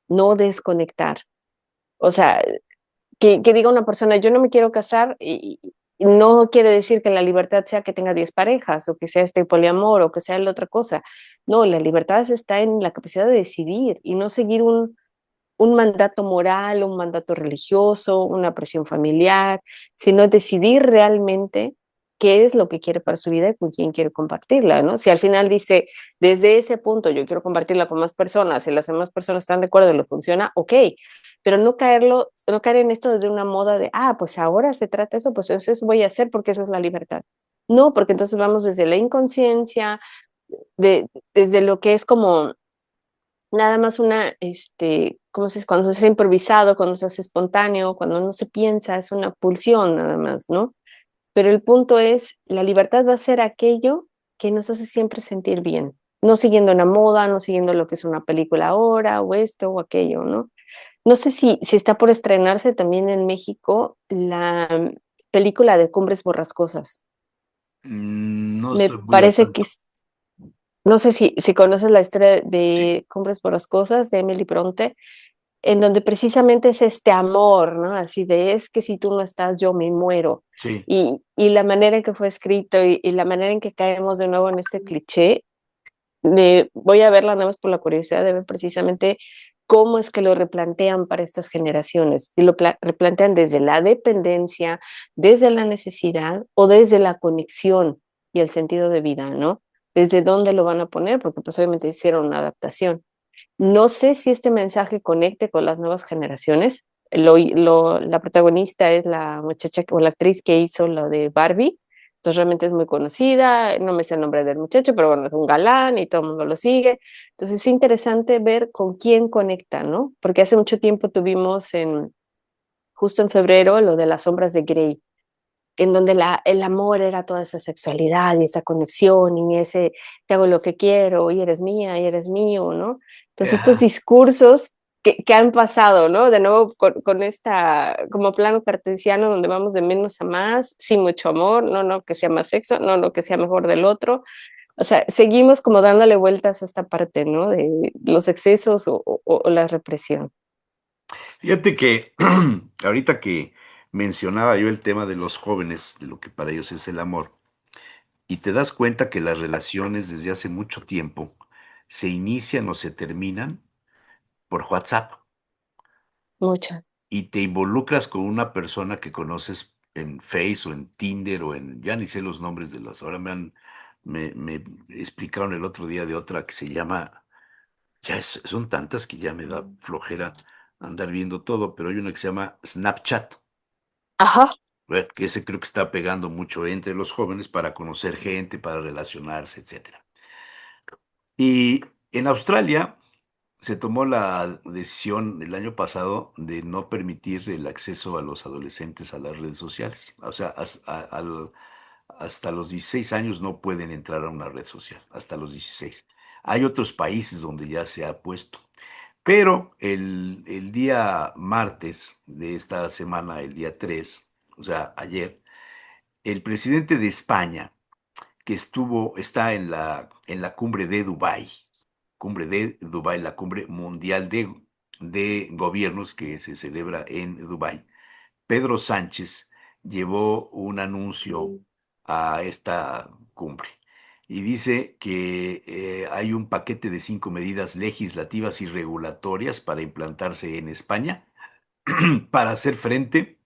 no desconectar. O sea, que diga una persona, yo no me quiero casar, y no quiere decir que la libertad sea que tenga 10 parejas, o que sea este poliamor, o que sea la otra cosa. No, la libertad está en la capacidad de decidir y no seguir un mandato moral, un mandato religioso, una presión familiar, sino decidir realmente qué es lo que quiere para su vida y con quién quiere compartirla, ¿no? Si al final dice, desde ese punto yo quiero compartirla con más personas y las demás personas están de acuerdo y lo funciona, ok, pero no caer en esto desde una moda de, pues ahora se trata eso, pues eso voy a hacer porque eso es la libertad. No, porque entonces vamos desde la inconsciencia, desde lo que es como nada más ¿cómo se dice? Cuando se hace improvisado, cuando se hace espontáneo, cuando no se piensa, es una pulsión nada más, ¿no? Pero el punto es, la libertad va a ser aquello que nos hace siempre sentir bien, no siguiendo una moda, no siguiendo lo que es una película ahora, o esto o aquello, ¿no? No sé si está por estrenarse también en México la película de Cumbres Borrascosas. No Me estoy muy al parece que tanto. no sé si conoces la historia de Cumbres Borrascosas de Emily Bronte, en donde precisamente es este amor, ¿no? Así de, es que si tú no estás, yo me muero. Sí, Y la manera en que fue escrito y la manera en que caemos de nuevo en este cliché, voy a verla nada más por la curiosidad de ver precisamente cómo es que lo replantean para estas generaciones. Si lo replantean desde la dependencia, desde la necesidad o desde la conexión y el sentido de vida, ¿no? Desde dónde lo van a poner, porque pues obviamente hicieron una adaptación. No sé si este mensaje conecte con las nuevas generaciones. La protagonista es la muchacha o la actriz que hizo lo de Barbie. Entonces realmente es muy conocida. No me sé el nombre del muchacho, pero bueno, es un galán y todo el mundo lo sigue. Entonces es interesante ver con quién conecta, ¿no? Porque hace mucho tiempo tuvimos justo en febrero, lo de las sombras de Grey, en donde el amor era toda esa sexualidad y esa conexión y ese te hago lo que quiero y eres mía y eres mío, ¿no? Entonces estos ajá. discursos que han pasado, ¿no? De nuevo con esta como plano cartesiano donde vamos de menos a más, sin mucho amor, no, no, que sea más sexo, no, no, que sea mejor del otro. O sea, seguimos como dándole vueltas a esta parte, ¿no? De los excesos o la represión. Fíjate que ahorita que mencionaba yo el tema de los jóvenes, de lo que para ellos es el amor, y te das cuenta que las relaciones desde hace mucho tiempo se inician o se terminan por WhatsApp Mucha. y te involucras con una persona que conoces en Face o en Tinder o ya ni sé los nombres de los, ahora me explicaron el otro día de otra que se llama, son tantas que ya me da flojera andar viendo todo, pero hay una que se llama Snapchat. Ajá. Bueno, que ese creo que está pegando mucho entre los jóvenes para conocer gente, para relacionarse, etcétera. Y en Australia se tomó la decisión el año pasado de no permitir el acceso a los adolescentes a las redes sociales. O sea, hasta los 16 años no pueden entrar a una red social, hasta los 16. Hay otros países donde ya se ha puesto. Pero el día martes de esta semana, el día 3, o sea, ayer, el presidente de España que está en la cumbre de Dubái, la cumbre mundial de gobiernos que se celebra en Dubái. Pedro Sánchez llevó un anuncio a esta cumbre y dice que hay un paquete de 5 medidas legislativas y regulatorias para implantarse en España para hacer frente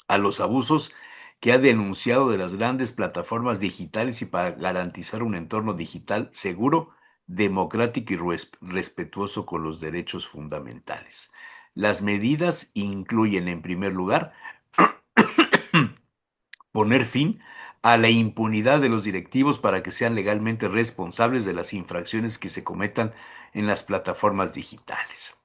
a los abusos que ha denunciado de las grandes plataformas digitales y para garantizar un entorno digital seguro, democrático y respetuoso con los derechos fundamentales. Las medidas incluyen, en primer lugar, poner fin a la impunidad de los directivos para que sean legalmente responsables de las infracciones que se cometan en las plataformas digitales.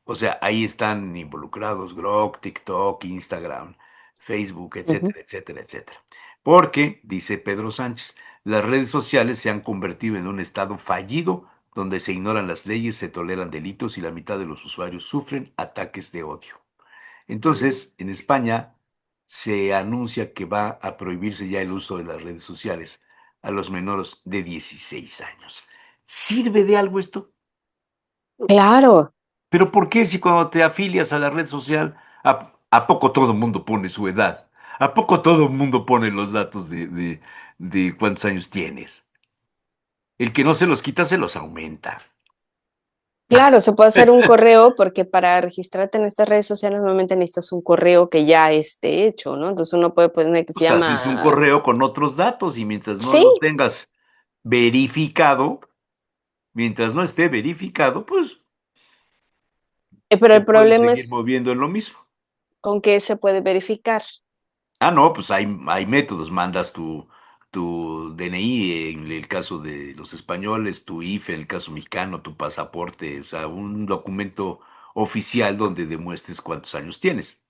O sea, ahí están involucrados Grok, TikTok, Instagram, Facebook, Ujú. etcétera, etcétera, etcétera. Porque, dice Pedro Sánchez, las redes sociales se han convertido en un estado fallido donde se ignoran las leyes, se toleran delitos y la mitad de los usuarios sufren ataques de odio. Entonces, en España se anuncia que va a prohibirse ya el uso de las redes sociales a los menores de 16 años. ¿Sirve de algo esto? Claro, Pero ¿por qué si cuando te afilias a la red social, a poco todo el mundo pone su edad? ¿A poco todo el mundo pone los datos de cuántos años tienes? El que no se los quita se los aumenta. claro, se puede hacer un correo porque para registrarte en estas redes sociales normalmente necesitas un correo que ya esté hecho, ¿no? Entonces uno puede poner que se Pues haces un llama, correo con otros datos y mientras no sí, lo tengas verificado, mientras no esté verificado, pues pero te el puedes problema seguir es moviendo en lo mismo. con qué se puede verificar. Ah, no, pues hay métodos. Mandas tu DNI en el caso de los españoles, tu IFE en el caso mexicano, tu pasaporte, o sea, un documento oficial donde demuestres cuántos años tienes.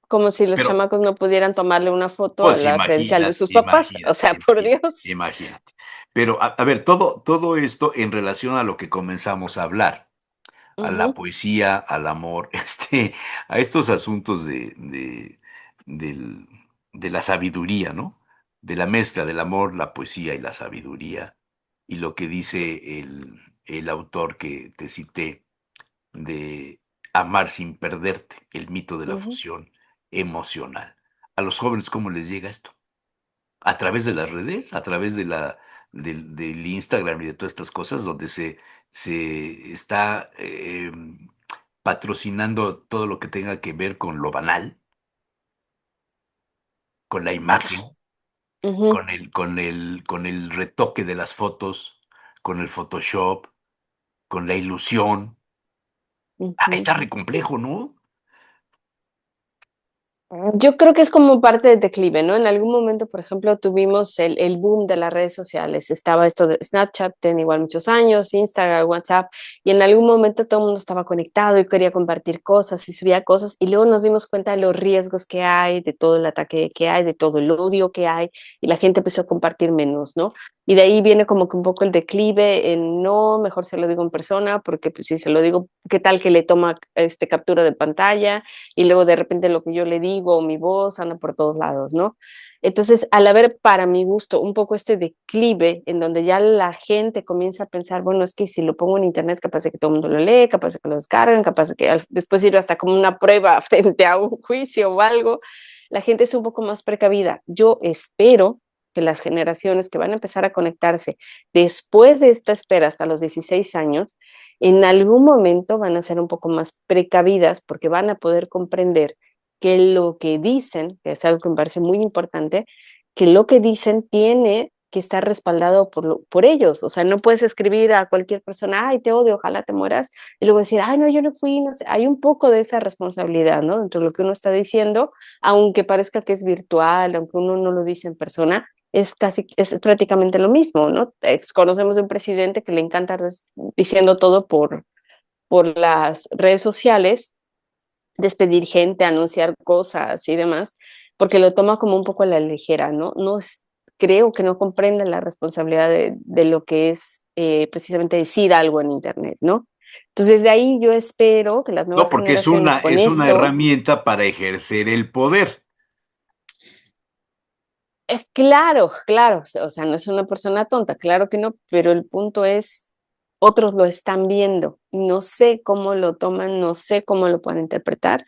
Como si los Pero, chamacos no pudieran tomarle una foto a pues la credencial de imagínate, sus papás. O imagínate, sea, por Dios. imagínate. Pero, a ver, todo esto en relación a lo que comenzamos a hablar, a la Ujú, poesía, al amor, a estos asuntos del- de la sabiduría, ¿no? De la mezcla del amor, la poesía y la sabiduría, y lo que dice el autor que te cité de amar sin perderte, el mito de la ujú. fusión emocional. A los jóvenes, ¿cómo les llega esto? A través de las redes, a través del Instagram y de todas estas cosas, donde se está patrocinando todo lo que tenga que ver con lo banal, con la imagen, Ujú, con el retoque de las fotos, con el Photoshop, con la ilusión. Ah, ujú. está re complejo, ¿no? Yo creo que es como parte del declive, ¿no? En algún momento, por ejemplo, tuvimos el boom de las redes sociales. Estaba esto de Snapchat, tenía igual muchos años, Instagram, WhatsApp, y en algún momento todo el mundo estaba conectado y quería compartir cosas y subía cosas, y luego nos dimos cuenta de los riesgos que hay, de todo el ataque que hay, de todo el odio que hay, y la gente empezó a compartir menos, ¿no? Y de ahí viene como que un poco el declive en no, mejor se lo digo en persona, porque pues, si se lo digo, ¿qué tal que le toma captura de pantalla? Y luego de repente lo que yo le digo, mi voz anda por todos lados, ¿no? Entonces, al haber para mi gusto un poco este declive en donde ya la gente comienza a pensar, bueno, es que si lo pongo en internet, capaz de que todo el mundo lo lee, capaz de que lo descarguen, capaz de que después sirva hasta como una prueba frente a un juicio o algo, la gente es un poco más precavida. Yo espero que las generaciones que van a empezar a conectarse después de esta espera hasta los 16 años, en algún momento van a ser un poco más precavidas porque van a poder comprender que lo que dicen, que es algo que me parece muy importante, que lo que dicen tiene que estar respaldado por ellos. O sea, no puedes escribir a cualquier persona, ay, te odio, ojalá te mueras, y luego decir, ay, no, yo no fui, no sé. Hay un poco de esa responsabilidad, ¿no? Dentro de lo que uno está diciendo, aunque parezca que es virtual, aunque uno no lo dice en persona, es prácticamente lo mismo, ¿no? Conocemos de un presidente que le encanta diciendo todo por las redes sociales, despedir gente, anunciar cosas y demás, porque lo toma como un poco a la ligera, ¿no? Creo que no comprende la responsabilidad de lo que es precisamente decir algo en Internet, ¿no? Entonces, de ahí yo espero que las No, nuevas porque generaciones con es una esto, herramienta para ejercer el poder. Claro, claro, o sea, no es una persona tonta, claro que no, pero el punto es, otros lo están viendo, no sé cómo lo toman, no sé cómo lo pueden interpretar,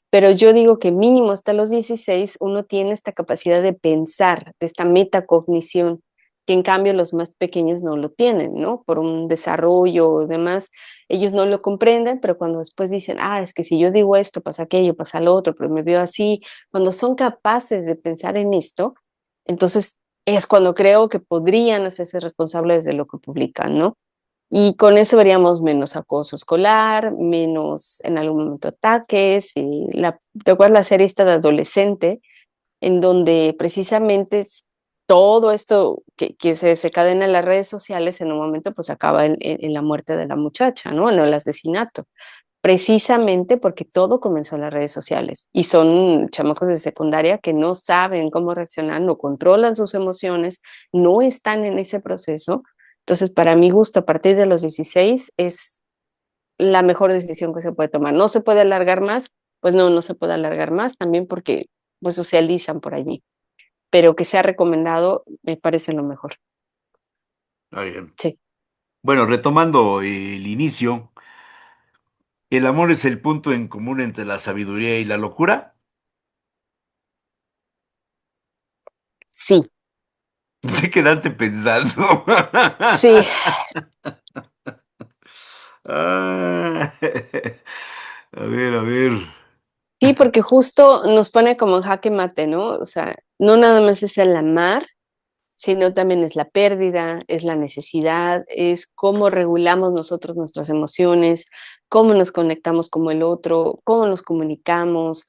pero yo digo que mínimo hasta los 16 uno tiene esta capacidad de pensar, de esta metacognición, que en cambio los más pequeños no lo tienen, ¿no? Por un desarrollo o demás, ellos no lo comprenden, pero cuando después dicen, ah, es que si yo digo esto, pasa aquello, pasa lo otro, pero me veo así, cuando son capaces de pensar en esto, entonces es cuando creo que podrían hacerse responsables de lo que publican, ¿no? Y con eso veríamos menos acoso escolar, menos en algún momento ataques. ¿Te acuerdas la serie esta de adolescente? En donde precisamente todo esto que se desencadena en las redes sociales en un momento pues acaba en la muerte de la muchacha, ¿no? En el asesinato. Precisamente porque todo comenzó en las redes sociales y son chamacos de secundaria que no saben cómo reaccionar, no controlan sus emociones, no están en ese proceso. Entonces, para mi gusto, a partir de los 16 es la mejor decisión que se puede tomar. ¿No se puede alargar más? Pues no, no se puede alargar más, también porque pues socializan por allí, pero que sea recomendado me parece lo mejor. Está bien. Sí, Bueno, retomando el inicio, ¿el amor es el punto en común entre la sabiduría y la locura? sí, Te quedaste pensando. sí, Ah, a ver, a ver. sí, porque justo nos pone como en jaque mate, ¿no? O sea, no nada más es el amar, sino también es la pérdida, es la necesidad, es cómo regulamos nosotros nuestras emociones, cómo nos conectamos con el otro, cómo nos comunicamos,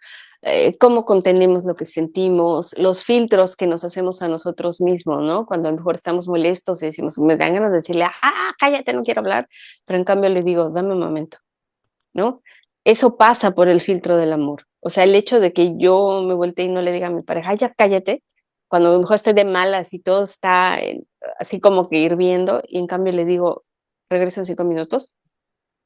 cómo contenemos lo que sentimos, los filtros que nos hacemos a nosotros mismos, ¿no? Cuando a lo mejor estamos molestos y decimos, me dan ganas de decirle, ah, cállate, no quiero hablar, pero en cambio le digo, dame un momento, ¿no? Eso pasa por el filtro del amor. O sea, el hecho de que yo me voltee y no le diga a mi pareja, "Ay, ya cállate", cuando a lo mejor estoy de malas y todo está así como que hirviendo, y en cambio le digo, regreso en 5 minutos,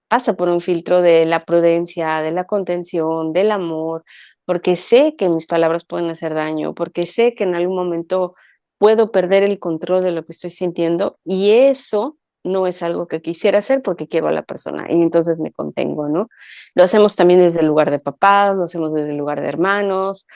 pasa por un filtro de la prudencia, de la contención, del amor, porque sé que mis palabras pueden hacer daño, porque sé que en algún momento puedo perder el control de lo que estoy sintiendo y eso no es algo que quisiera hacer porque quiero a la persona y entonces me contengo, ¿no? Lo hacemos también desde el lugar de papás, lo hacemos desde el lugar de hermanos.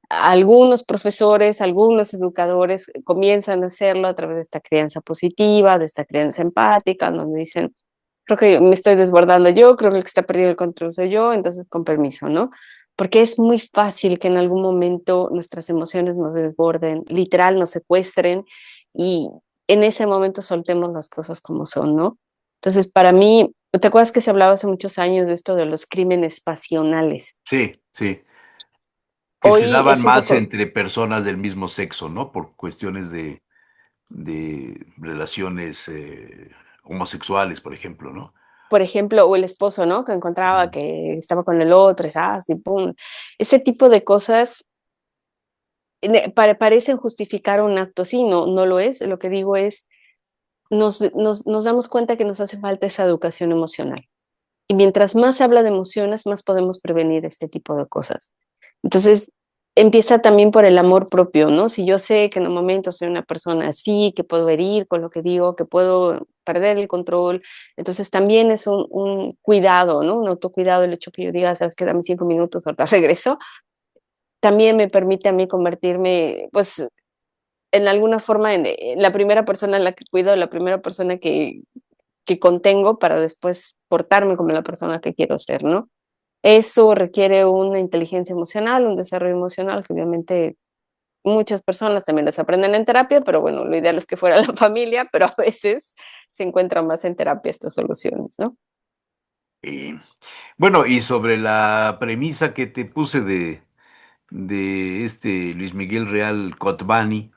Algunos profesores, algunos educadores comienzan a hacerlo a través de esta crianza positiva, de esta crianza empática, donde dicen, creo que me estoy desbordando yo, creo que el que está perdiendo el control soy yo, entonces con permiso, ¿no? Porque es muy fácil que en algún momento nuestras emociones nos desborden, literal nos secuestren y en ese momento soltemos las cosas como son, ¿no? Entonces, para mí, ¿te acuerdas que se hablaba hace muchos años de esto de los crímenes pasionales? Sí, sí. Que se Hoy daban es un más poco, entre personas del mismo sexo, ¿no? Por cuestiones de relaciones homosexuales, por ejemplo, ¿no? por ejemplo, o el esposo, ¿no? Que encontraba Ujú. que estaba con el otro, es así, pum. Ese tipo de cosas parecen justificar un acto, sí, no, no lo es. Lo que digo es, nos damos cuenta que nos hace falta esa educación emocional. Y mientras más se habla de emociones, más podemos prevenir este tipo de cosas. Entonces, empieza también por el amor propio, ¿no? Si yo sé que en un momento soy una persona así, que puedo herir con lo que digo, que puedo perder el control, entonces también es un cuidado, ¿no? Un autocuidado, el hecho que yo diga, sabes que dame 5 minutos, ahorita regreso, también me permite a mí convertirme, pues, en alguna forma en la primera persona en la que cuido, la primera persona que contengo para después portarme como la persona que quiero ser, ¿no? Eso requiere una inteligencia emocional, un desarrollo emocional que obviamente muchas personas también las aprenden en terapia, pero bueno, lo ideal es que fuera la familia, pero a veces se encuentran más en terapia estas soluciones, ¿no? Y, bueno, y sobre la premisa que te puse de este Luis Miguel Real Cotvani,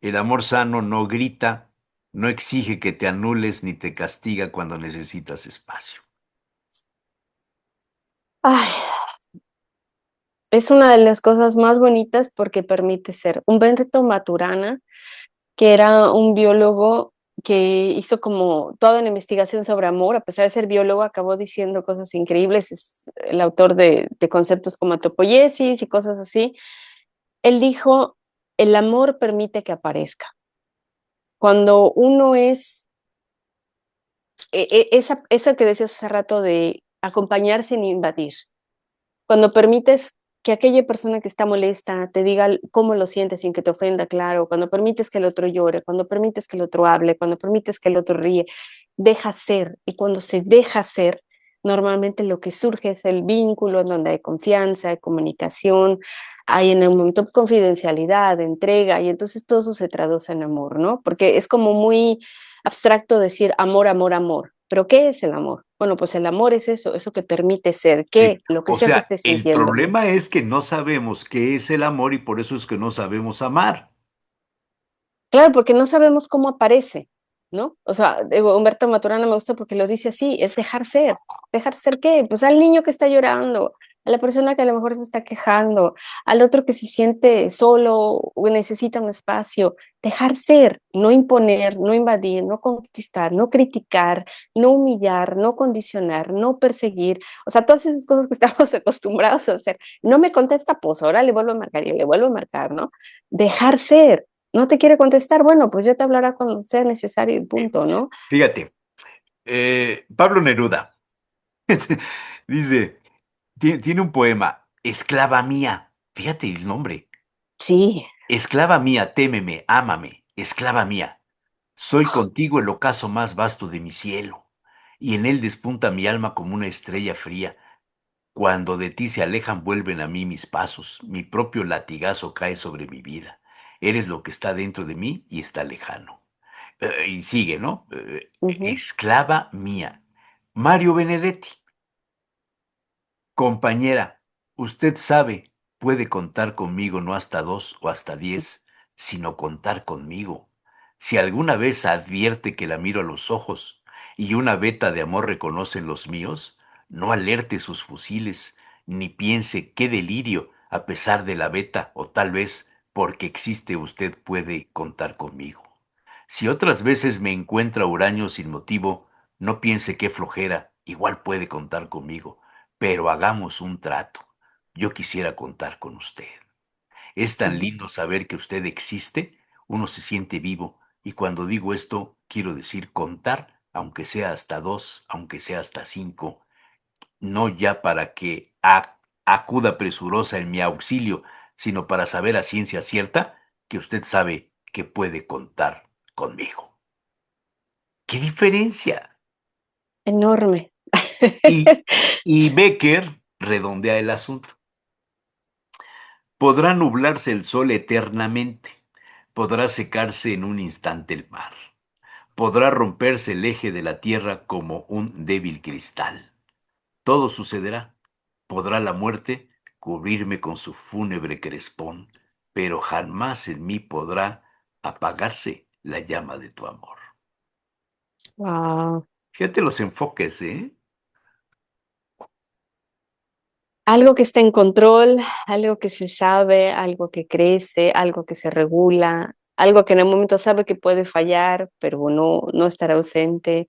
el amor sano no grita, no exige que te anules ni te castiga cuando necesitas espacio. Ay, es una de las cosas más bonitas porque permite ser. Humberto Maturana, que era un biólogo que hizo como toda una investigación sobre amor, a pesar de ser biólogo, acabó diciendo cosas increíbles, es el autor de conceptos como topoiesis y cosas así. Él dijo, el amor permite que aparezca. Cuando uno es, esa que decías hace rato de acompañar sin invadir, cuando permites que aquella persona que está molesta te diga cómo lo sientes sin que te ofenda, claro, cuando permites que el otro llore, cuando permites que el otro hable, cuando permites que el otro ríe, deja ser. Y cuando se deja ser, normalmente lo que surge es el vínculo en donde hay confianza, hay comunicación, hay en el momento confidencialidad, entrega, y entonces todo eso se traduce en amor, ¿no? Porque es como muy abstracto decir amor, amor, amor. ¿Pero qué es el amor? Bueno, pues el amor es eso que permite ser, Sí. ¿qué? Lo que O sea que sea, estés el sintiendo. problema es que no sabemos qué es el amor y por eso es que no sabemos amar. Claro, porque no sabemos cómo aparece, ¿no? O sea, digo, Humberto Maturana me gusta porque lo dice así, es dejar ser. ¿Dejar ser qué? Pues al niño que está llorando, a la persona que a lo mejor se está quejando, al otro que se siente solo o necesita un espacio. Dejar ser, no imponer, no invadir, no conquistar, no criticar, no humillar, no condicionar, no perseguir. O sea, todas esas cosas que estamos acostumbrados a hacer. No me contesta, pues ahora le vuelvo a marcar y le vuelvo a marcar, ¿no? Dejar ser. No te quiere contestar, bueno, pues yo te hablaré cuando sea necesario y Eh, punto, ¿no? Fíjate, Pablo Neruda dice, tiene un poema, Esclava mía, fíjate el nombre, Sí, esclava mía, témeme, ámame, esclava mía, soy contigo el ocaso más vasto de mi cielo, y en él despunta mi alma como una estrella fría. Cuando de ti se alejan, vuelven a mí mis pasos, mi propio latigazo cae sobre mi vida. Eres lo que está dentro de mí y está lejano. Y sigue, ¿no? ujú, Esclava mía. Mario Benedetti, compañera, usted sabe, puede contar conmigo no hasta 2 o hasta 10, sino contar conmigo. Si alguna vez advierte que la miro a los ojos y una veta de amor reconoce en los míos, no alerte sus fusiles, ni piense qué delirio, a pesar de la veta, o tal vez porque existe usted puede contar conmigo. Si otras veces me encuentra huraño sin motivo, no piense qué flojera, igual puede contar conmigo, pero hagamos un trato. Yo quisiera contar con usted. Es tan ujú. lindo saber que usted existe, uno se siente vivo, y cuando digo esto, quiero decir contar, aunque sea hasta 2, aunque sea hasta 5, no ya para que acuda presurosa en mi auxilio, sino para saber a ciencia cierta que usted sabe que puede contar conmigo. ¿Qué diferencia? Enorme. Y, y Becker redondea el asunto. Podrá nublarse el sol eternamente, podrá secarse en un instante el mar, podrá romperse el eje de la tierra como un débil cristal. Todo sucederá. Podrá la muerte cubrirme con su fúnebre crespón, pero jamás en mí podrá apagarse la llama de tu amor. Wow. Fíjate los enfoques, ¿eh? Algo que está en control, algo que se sabe, algo que crece, algo que se regula, algo que en el momento sabe que puede fallar, pero no estará ausente.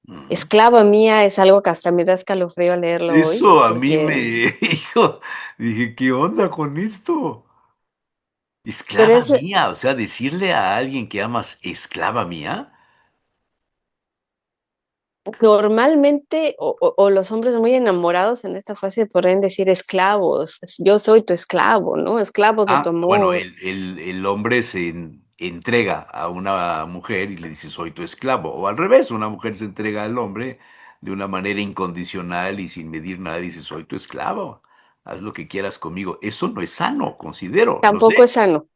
Ujú. Esclava mía es algo que hasta me da escalofrío leerlo hoy, Eso a mí porque, me, hijo, dije, ¿qué onda con esto? pero Esclava es mía, o sea, decirle a alguien que amas esclava mía. normalmente, o los hombres muy enamorados en esta fase podrían decir esclavos, yo soy tu esclavo, ¿no? Esclavo de tu Bueno, amor. el hombre entrega a una mujer y le dice, soy tu esclavo. O al revés, una mujer se entrega al hombre de una manera incondicional y sin medir nada, dice, soy tu esclavo. Haz lo que quieras conmigo. Eso no es sano, considero, no sé, Tampoco es sano,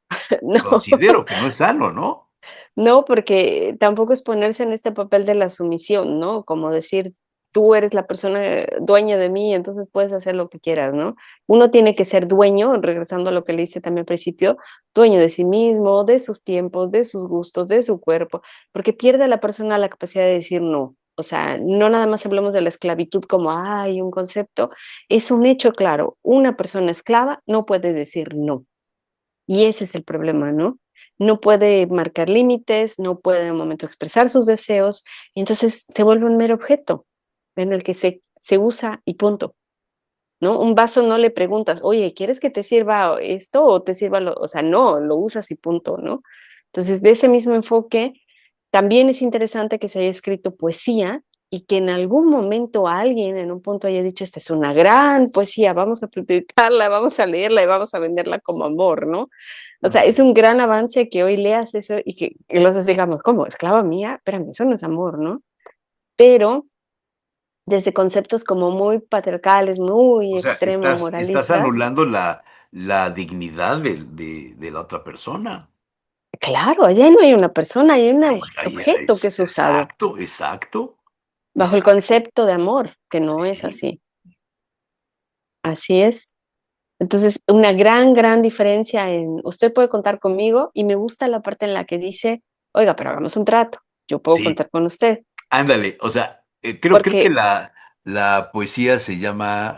no. considero que no es sano, ¿no? No, porque tampoco es ponerse en este papel de la sumisión, ¿no? Como decir, tú eres la persona dueña de mí, entonces puedes hacer lo que quieras, ¿no? Uno tiene que ser dueño, regresando a lo que le hice también al principio, dueño de sí mismo, de sus tiempos, de sus gustos, de su cuerpo, porque pierde la persona la capacidad de decir no. O sea, no nada más hablamos de la esclavitud como, hay un concepto, es un hecho claro. Una persona esclava no puede decir no. Y ese es el problema, ¿no? No puede marcar límites, no puede en un momento expresar sus deseos, y entonces se vuelve un mero objeto en el que se usa y punto. ¿no? Un vaso no le preguntas, oye, ¿quieres que te sirva esto o te sirva lo, o sea, no, lo usas y punto, ¿no? Entonces, de ese mismo enfoque, también es interesante que se haya escrito poesía y que en algún momento alguien en un punto haya dicho, esta es una gran poesía, vamos a publicarla, vamos a leerla y vamos a venderla como amor, ¿no? O sea, es Ujú. un gran avance que hoy leas eso y que los digamos, ¿cómo? ¿Esclava mía? Espérame, eso no es amor, ¿no? Pero desde conceptos como muy patriarcales, muy O sea, extremo estás moralistas, anulando la dignidad de la otra persona. claro, allá no hay una persona, hay un objeto que es usado Exacto, exacto, bajo el exacto. concepto de amor, que no es Sí, así. Así es. Entonces, una gran, gran diferencia en usted puede contar conmigo y me gusta la parte en la que dice, oiga, pero hagamos un trato, yo puedo sí, contar con usted, ándale. O sea, creo que porque, la poesía se llama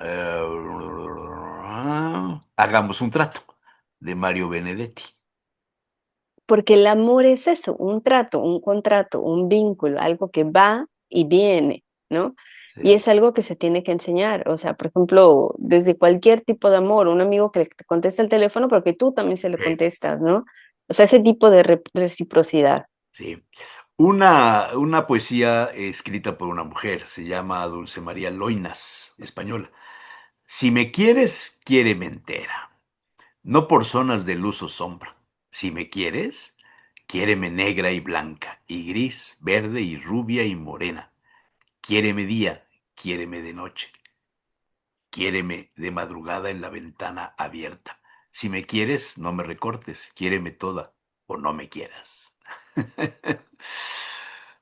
Hagamos un trato, de Mario Benedetti. porque el amor es eso, un trato, un contrato, un vínculo, algo que va y viene, ¿no? Y Sí, es algo que se tiene que enseñar, o sea, por ejemplo, desde cualquier tipo de amor, un amigo que te contesta el teléfono porque tú también se le sí, contestas, ¿no? O sea, ese tipo de reciprocidad. sí. Una poesía escrita por una mujer, se llama Dulce María Loinas, española. Si me quieres, quiéreme entera, no por zonas de luz o sombra. Si me quieres, quiéreme negra y blanca, y gris, verde y rubia y morena. Quiéreme día, quiéreme de noche, quiéreme de madrugada en la ventana abierta. Si me quieres, no me recortes, quiéreme toda o no me quieras.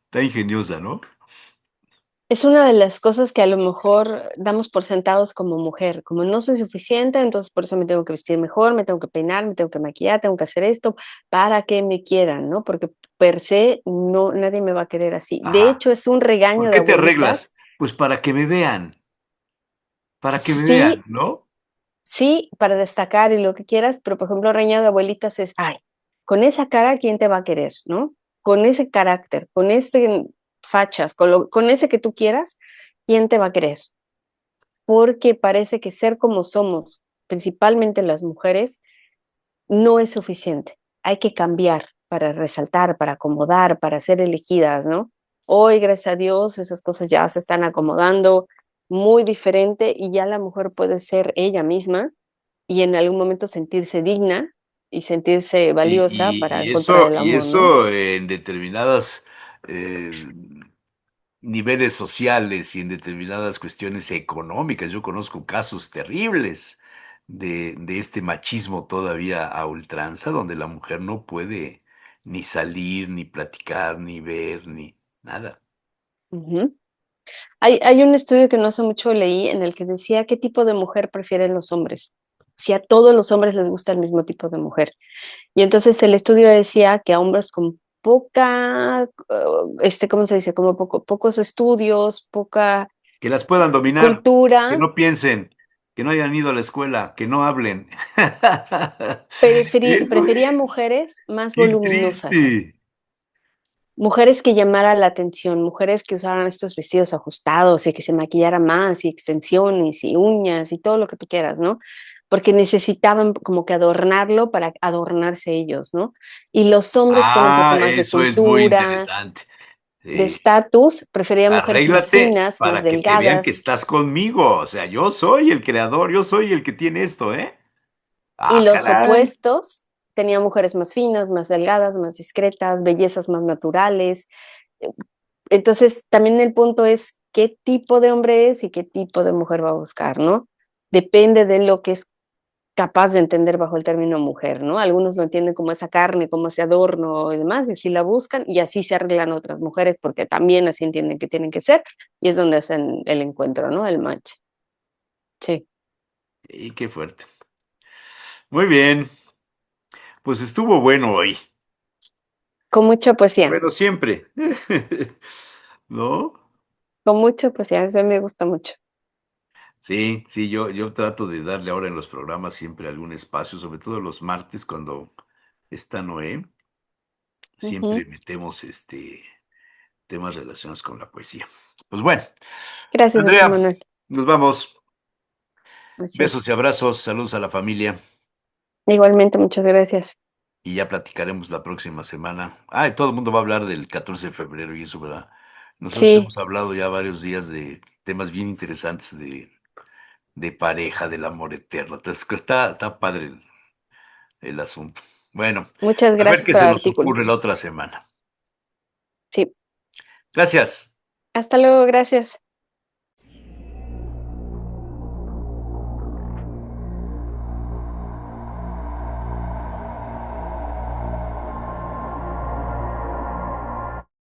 Está ingeniosa, ¿no? Es una de las cosas que a lo mejor damos por sentados como mujer, como no soy suficiente, entonces por eso me tengo que vestir mejor, me tengo que peinar, me tengo que maquillar, tengo que hacer esto para que me quieran, ¿no? Porque per se no, nadie me va a querer así. De Ajá. hecho, es un ¿Por regaño de qué te arreglas? abuelitas. Pues para que me vean, Sí, ¿no? sí, para destacar y lo que quieras, pero por ejemplo, regaño de abuelitas es, ay, con esa cara, ¿quién te va a querer, no? Con ese carácter, con ese fachas, con ese que tú quieras, ¿quién te va a querer? Porque parece que ser como somos, principalmente las mujeres, no es suficiente. Hay que cambiar para resaltar, para acomodar, para ser elegidas, ¿no? Hoy, gracias a Dios, esas cosas ya se están acomodando muy diferente y ya la mujer puede ser ella misma y en algún momento sentirse digna y sentirse valiosa para encontrar el Y amor, ¿no? eso en determinadas niveles sociales y en determinadas cuestiones económicas. Yo conozco casos terribles de este machismo todavía a ultranza, donde la mujer no puede ni salir, ni platicar, ni ver, ni nada. Ujú. Hay un estudio que no hace mucho leí en el que decía qué tipo de mujer prefieren los hombres, si a todos los hombres les gusta el mismo tipo de mujer. Y entonces el estudio decía que a hombres con poca, ¿cómo se dice? Como pocos estudios, poca Que las puedan dominar, que cultura, no piensen, que no hayan ido a la escuela, que no hablen. Eso prefería es. mujeres más Qué voluminosas, triste. mujeres que llamaran la atención, mujeres que usaran estos vestidos ajustados y que se maquillara más y extensiones y uñas y todo lo que tú quieras, ¿no? Porque necesitaban como que adornarlo para adornarse ellos, ¿no? Y los hombres con un poco Ah, más de eso es muy cultura, interesante. de Sí. estatus, preferían mujeres más Arréglate finas, más para que te vean que delgadas, estás conmigo. O sea, yo soy el creador, yo soy el que tiene esto, ¿eh? y Ah, los caray. opuestos tenían mujeres más finas, más delgadas, más discretas, bellezas más naturales. Entonces, también el punto es qué tipo de hombre es y qué tipo de mujer va a buscar, ¿no? Depende de lo que es capaz de entender bajo el término mujer, ¿no? Algunos lo entienden como esa carne, como ese adorno y demás, y así la buscan y así se arreglan otras mujeres porque también así entienden que tienen que ser y es donde hacen el encuentro, ¿no? El match. Sí, Y qué fuerte. Muy bien. Pues estuvo bueno hoy. con mucha poesía, Bueno, siempre. ¿No? con mucha poesía, eso me gusta mucho. Sí, sí, yo trato de darle ahora en los programas siempre algún espacio, sobre todo los martes cuando está Noé, siempre Ujú. metemos temas relacionados con la poesía. Pues bueno, Gracias, José Andrea, Manuel. nos vamos. Así Besos es. y abrazos, saludos a la familia Igualmente, muchas gracias. y ya platicaremos la próxima semana. Y todo el mundo va a hablar del 14 de febrero y eso, ¿verdad? Nosotros Sí, hemos hablado ya varios días de temas bien interesantes de pareja, del amor eterno. Entonces, está padre el asunto. Bueno, muchas a ver gracias qué por se el nos artículo. ocurre la otra semana. Sí, Gracias. hasta luego, gracias.